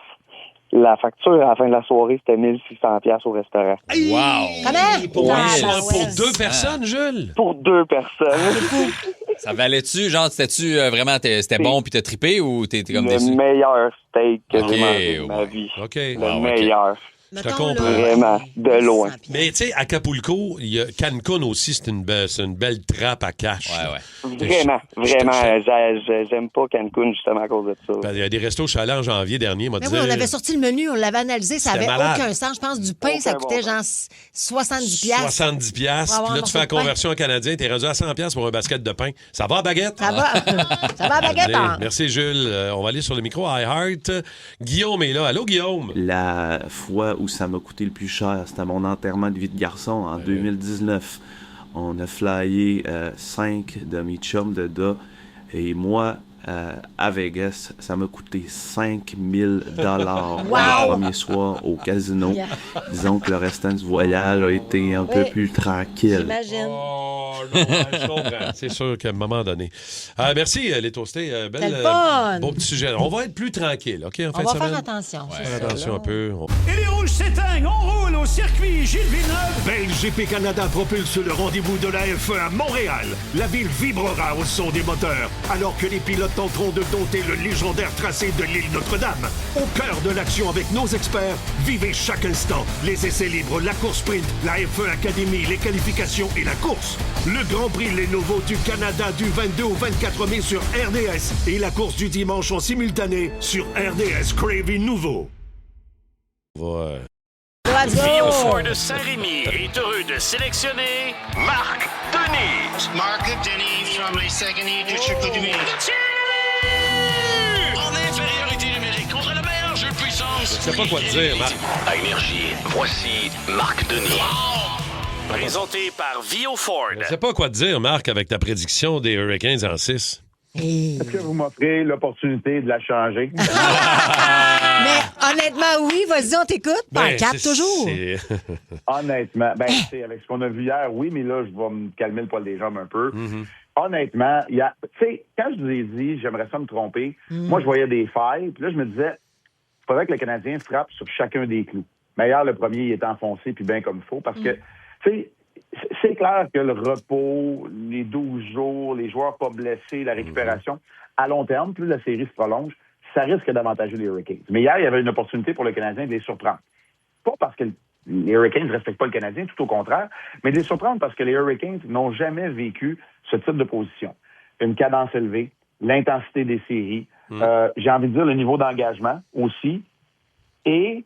La facture à la fin de la soirée, c'était 1600$ au restaurant. Wow! Comment? Pour, Ah, pour deux personnes, Jules? Pour deux personnes. Ça valait-tu? Genre, c'était-tu vraiment, c'était bon puis t'as trippé ou t'es comme Le déçu? meilleur steak que Ok, j'ai mangé de ma ouais. vie. OK. Le meilleur. Je te Mettons, comprends. là, Vraiment, de loin. 100$. Mais tu sais, Acapulco, il y a Cancun aussi, c'est une belle trappe à cash. Ouais. Vraiment, j'aime pas Cancun justement à cause de ça. Ben, il y a des restos, je suis allé en janvier dernier, m'a Mais dit. oui, on avait sorti le menu, on l'avait analysé, ça C'était avait malade. aucun sens. Je pense du pain, ça Aucun coûtait bon genre 70$. 70$. Puis là, tu fais la conversion en canadien, t'es rendu à 100$ pour un basket de pain. Ça va, baguette? Ça va. Ça va, baguette. Allez, hein? merci, Jules. On va aller sur le micro à iHeart. Guillaume est là. Allô, Guillaume? La fois où ça m'a coûté le plus cher, c'était à mon enterrement de vie de garçon en 2019. On a flyé 5 de mes chums de da et moi, à Vegas, ça m'a coûté 5000$ le premier soir au casino. Yeah. Disons que le restant du voyage a été un peu plus tranquille. J'imagine. Oh, non, je comprends. C'est sûr qu'à un moment donné. Merci, les toastés. C'est le fun. Beau petit sujet. On va être plus tranquille, OK? En On fin de va semaine? faire attention. c'est Faire ça, attention là. un peu. Et les rouges s'éteignent, on roule au circuit Gilles Villeneuve. GP Canada propulse le rendez-vous de la F1 à Montréal. La ville vibrera au son des moteurs, alors que les pilotes tenteront de dompter le légendaire tracé de l'île Notre-Dame. Au cœur de l'action avec nos experts, vivez chaque instant. Les essais libres, la course sprint, la F1 Academy, les qualifications et la course. Le Grand Prix Lenovo du Canada du 22 au 24 mai sur RDS et la course du dimanche en simultané sur RDS Crave Nouveau. Let's go. Vio Ford de Saint-Rémy est heureux de sélectionner Marc Denis. Mark Denis from les Saguenay du Chicoutimi. En infériorité numérique contre le meilleur jeu de puissance. Je sais pas quoi te dire, Marc. À Énergie, voici Marc Denis. Présenté par Vio Ford. Je sais pas quoi te dire, Marc, avec ta prédiction des Hurricanes en 6. Est-ce que vous m'offrez l'opportunité de la changer? Mais honnêtement, oui, vas-y, on t'écoute. Par Ben, 4 toujours. Honnêtement, ben, tu sais, avec ce qu'on a vu hier, oui, mais là, je vais me calmer le poil des jambes un peu. Honnêtement, il y a, tu sais, quand je vous ai dit, j'aimerais ça me tromper, moi, je voyais des failles, puis là, je me disais, il faudrait que le Canadien frappe sur chacun des clous. Mais hier, le premier, il est enfoncé, puis bien comme il faut, parce que, tu sais, c'est clair que le repos, les 12 jours, les joueurs pas blessés, la récupération, à long terme, plus la série se prolonge, ça risque d'avantager les Hurricanes. Mais hier, il y avait une opportunité pour le Canadien de les surprendre. pas parce que les Hurricanes ne respectent pas le Canadien, tout au contraire, mais de les surprendre parce que les Hurricanes n'ont jamais vécu ce type de position. Une cadence élevée, l'intensité des séries, j'ai envie de dire le niveau d'engagement aussi, et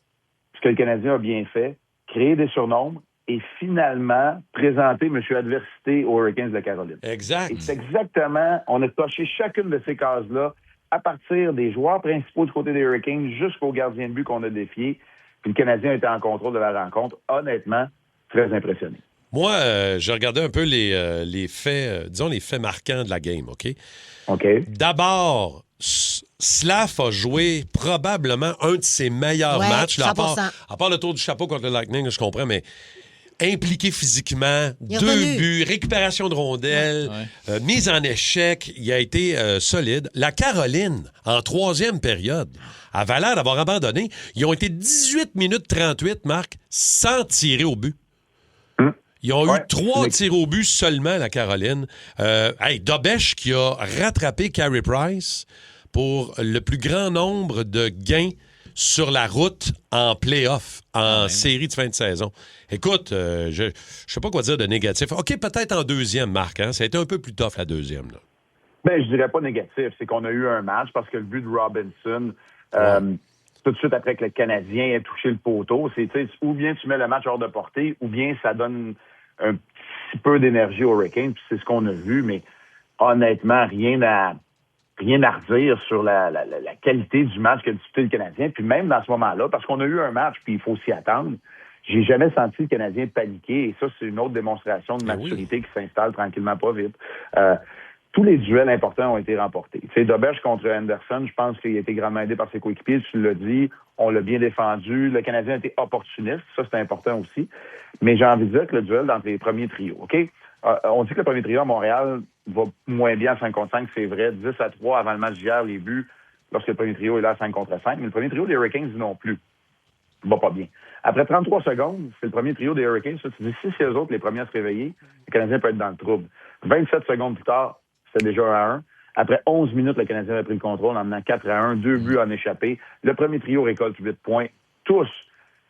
ce que le Canadien a bien fait, créer des surnombres et finalement présenter M. Adversité aux Hurricanes de la Caroline. Exact. Et c'est exactement, on a coché chacune de ces cases-là à partir des joueurs principaux du côté des Hurricanes jusqu'au gardien de but qu'on a défié. Puis le Canadien était en contrôle de la rencontre. Honnêtement, très impressionné. Moi, je regardais un peu les faits, disons les faits marquants de la game, OK? OK. D'abord, Slav a joué probablement un de ses meilleurs matchs. Là, à part le tour du chapeau contre le Lightning, je comprends, mais impliqué physiquement, 2 buts, récupération de rondelles, mise en échec, il a été solide. La Caroline, en 3e période, avait l'air d'avoir abandonné. Ils ont été 18 minutes 38, Marc, sans tirer au but. Ils ont eu 3 tirs au but seulement, la Caroline. Dobesch qui a rattrapé Carey Price pour le plus grand nombre de gains sur la route en play-off, en série de fin de saison. Écoute, je ne sais pas quoi dire de négatif. OK, peut-être en 2e, Marc. Hein? Ça a été un peu plus tough, la 2e. Là. Ben, je dirais pas négatif. C'est qu'on a eu un match parce que le but de Robinson, tout de suite après que le Canadien ait touché le poteau, c'est ou bien tu mets le match hors de portée, ou bien ça donne un petit peu d'énergie aux Hurricanes. Puis c'est ce qu'on a vu, mais honnêtement, rien à redire sur la qualité du match qu'a disputé le Canadien. Puis même dans ce moment-là, parce qu'on a eu un match, puis il faut s'y attendre, j'ai jamais senti le Canadien paniquer. Et ça, c'est une autre démonstration de maturité qui s'installe tranquillement pas vite. Tous les duels importants ont été remportés. Dobesch contre Anderson, je pense qu'il a été grandement aidé par ses coéquipiers. Tu l'as dit, on l'a bien défendu. Le Canadien a été opportuniste. Ça, c'est important aussi. Mais j'ai envie de dire que le duel dans les premiers trios, OK? On dit que le premier trio à Montréal va moins bien à 5 contre 5, c'est vrai. 10-3 avant le match d'hier, les buts, lorsque le premier trio est là à 5 contre 5. Mais le premier trio des Hurricanes non plus. Il va pas bien. Après 33 secondes, c'est le premier trio des Hurricanes. Ça, tu dis, si c'est eux autres les premiers à se réveiller, le Canadien peut être dans le trouble. 27 secondes plus tard, c'est déjà 1-1. Après 11 minutes, le Canadien a pris le contrôle en menant 4-1, 2 buts en échappé. Le premier trio récolte 8 points, tous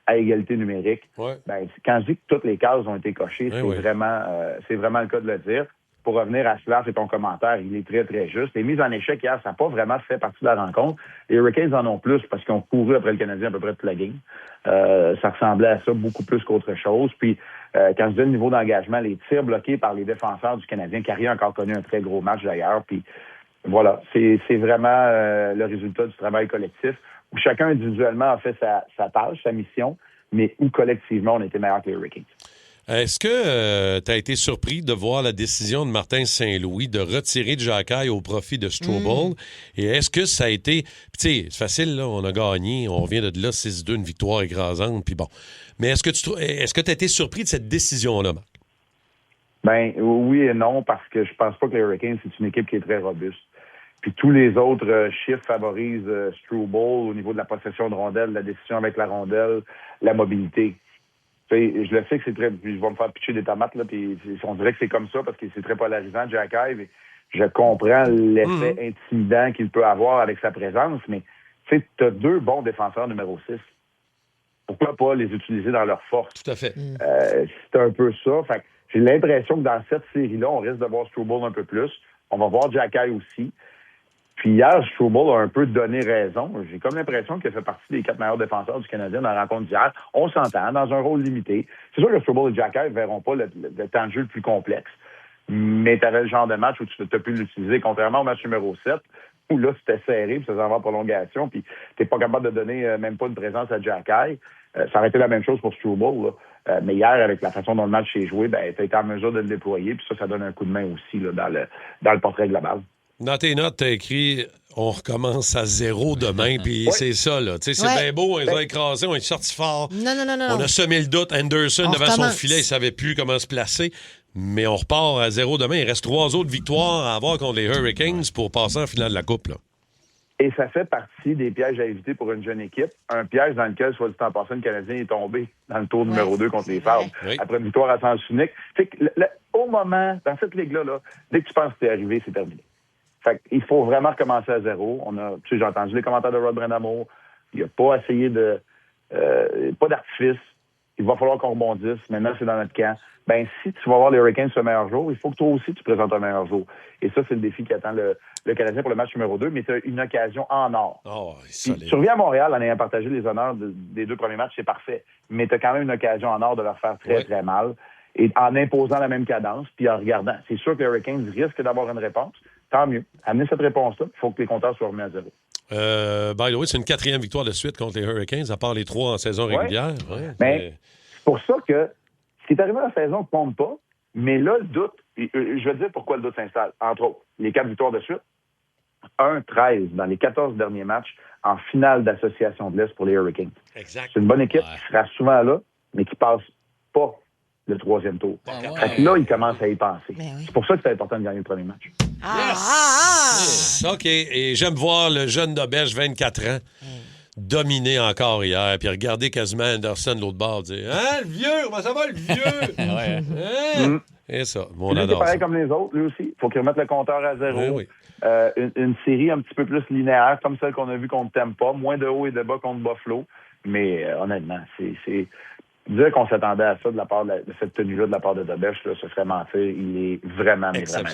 à égalité numérique. Ben, quand je dis que toutes les cases ont été cochées, c'est vraiment le cas de le dire. Pour revenir à Slav et ton commentaire, il est très, très juste. Les mises en échec hier, ça n'a pas vraiment fait partie de la rencontre. Les Hurricanes en ont plus parce qu'ils ont couru après le Canadien à peu près toute la game. Ça ressemblait à ça beaucoup plus qu'autre chose. Puis, quand je dis le niveau d'engagement, les tirs bloqués par les défenseurs du Canadien, Carrier a encore connu un très gros match d'ailleurs. Puis, voilà, c'est vraiment le résultat du travail collectif où chacun individuellement a fait sa tâche, sa mission, mais où collectivement on était meilleur que les Hurricanes. Est-ce que tu as été surpris de voir la décision de Martin Saint-Louis de retirer Xhekaj au profit de Strobel? Et est-ce que ça a été... Tu sais, c'est facile, là, on a gagné, on revient de là 6-2, une victoire écrasante, puis bon. Mais est-ce que tu as été surpris de cette décision-là, Marc? Ben oui et non, parce que je pense pas que les Hurricanes, c'est une équipe qui est très robuste. Puis tous les autres chiffres favorisent Strobel au niveau de la possession de rondelle, la décision avec la rondelle, la mobilité. Je le sais que c'est très... Je vais me faire pitcher des tomates, là, puis on dirait que c'est comme ça parce que c'est très polarisant, Xhekaj. Je comprends l'effet intimidant qu'il peut avoir avec sa présence, mais tu as 2 bons défenseurs numéro 6. Pourquoi pas les utiliser dans leur force? Tout à fait. C'est un peu ça. Fait que j'ai l'impression que dans cette série-là, on risque de voir Strobel un peu plus. On va voir Xhekaj aussi. Puis hier, Strobel a un peu donné raison. J'ai comme l'impression qu'il fait partie des 4 meilleurs défenseurs du Canadien dans la rencontre d'hier. On s'entend, dans un rôle limité. C'est sûr que Strobel et Xhekaj ne verront pas le temps de jeu le plus complexe. Mais tu avais le genre de match où tu as pu l'utiliser, contrairement au match numéro 7, où là, c'était serré, puis ça s'en va en prolongation, puis tu n'es pas capable de donner même pas une présence à Xhekaj. Ça aurait été la même chose pour Strobel, là. Mais hier, avec la façon dont le match s'est joué, ben, tu as été en mesure de le déployer, puis ça donne un coup de main aussi là, dans le portrait global. Dans tes notes, t'as écrit « On recommence à 0 demain », puis c'est ça, là. Tu sais, c'est bien beau, on les a écrasés, on est sortis fort. Non. On a semé le doute. Anderson, devant son filet, il savait plus comment se placer. Mais on repart à 0 demain. Il reste 3 autres victoires à avoir contre les Hurricanes pour passer en finale de la Coupe, là. Et ça fait partie des pièges à éviter pour une jeune équipe. Un piège dans lequel, soit dit en passant, le Canadien est tombé dans le tour numéro 2 contre les Phares, après une victoire à sens unique. Fait que, au moment, dans cette ligue-là, dès que tu penses que t'es arrivé, c'est terminé. Fait qu'il faut vraiment recommencer à 0. J'ai entendu les commentaires de Rod Brind'Amour. Il n'a pas essayé de pas d'artifice. Il va falloir qu'on rebondisse. Maintenant, c'est dans notre camp. Ben, si tu vas voir les Hurricanes ce meilleur jour, il faut que toi aussi tu présentes un meilleur jour. Et ça, c'est le défi qui attend le Canadien pour le match numéro 2, mais tu as une occasion en or. Tu reviens à Montréal en ayant partagé les honneurs des 2 premiers matchs, c'est parfait. Mais tu as quand même une occasion en or de leur faire très, très mal. Et en imposant la même cadence, puis en regardant. C'est sûr que les Hurricanes risquent d'avoir une réponse. Tant mieux. Amenez cette réponse-là, il faut que les compteurs soient remis à zéro. By the way, c'est une 4e victoire de suite contre les Hurricanes, à part les 3 en saison régulière. Mais c'est pour ça que ce qui est arrivé à la saison ne compte pas, mais là, le doute, je vais te dire pourquoi le doute s'installe. Entre autres, les 4 victoires de suite, 1-13 dans les 14 derniers matchs en finale d'association de l'Est pour les Hurricanes. Exact. C'est une bonne équipe qui sera souvent là, mais qui passe pas le 3e tour. Fait que là, il commence à y penser. C'est pour ça que c'est important de gagner le premier match. OK. Et j'aime voir le jeune d'Auberge, 24 ans, dominer encore hier, puis regarder quasiment Anderson de l'autre bord, dire « Hein, le vieux? Comment ça va, le vieux? Et ça, on lui, adore c'est pareil ça. comme les autres, lui aussi. Il faut qu'il remette le compteur à zéro. Oui. Une série un petit peu plus linéaire, comme celle qu'on a vue contre Tampa. Moins de haut et de bas contre Buffalo. Mais honnêtement, c'est... Dire qu'on s'attendait à ça de la part de cette tenue-là de la part de Dobèche, ce serait mentir. Il est vraiment impressionnant.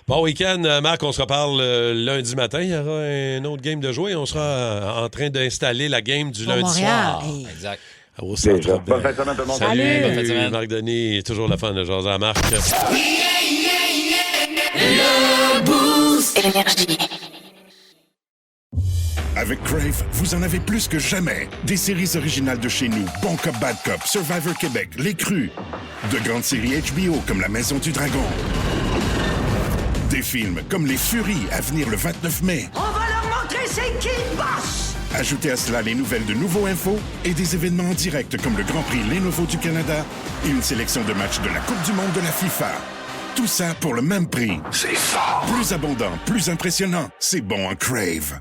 Bon week-end, Marc, on se reparle lundi matin. Il y aura un autre game de jouer. On sera en train d'installer la game du lundi soir. Exact. Au centre. Bonne fin de semaine, tout le monde. Salut. Bonne fin de semaine. Marc Denis, toujours la fan de jaser à Marc. Le Boost Énergie. Avec Crave, vous en avez plus que jamais. Des séries originales de chez nous, Bon Cop, Bad Cop, Survivor Québec, Les Crus. De grandes séries HBO comme La Maison du Dragon. Des films comme Les Furies à venir le 29 mai. On va leur montrer c'est qui le boss! Ajoutez à cela les nouvelles de Nouveau Info et des événements en direct comme le Grand Prix Lenovo du Canada et une sélection de matchs de la Coupe du Monde de la FIFA. Tout ça pour le même prix. C'est fort! Plus abondant, plus impressionnant, c'est bon en Crave.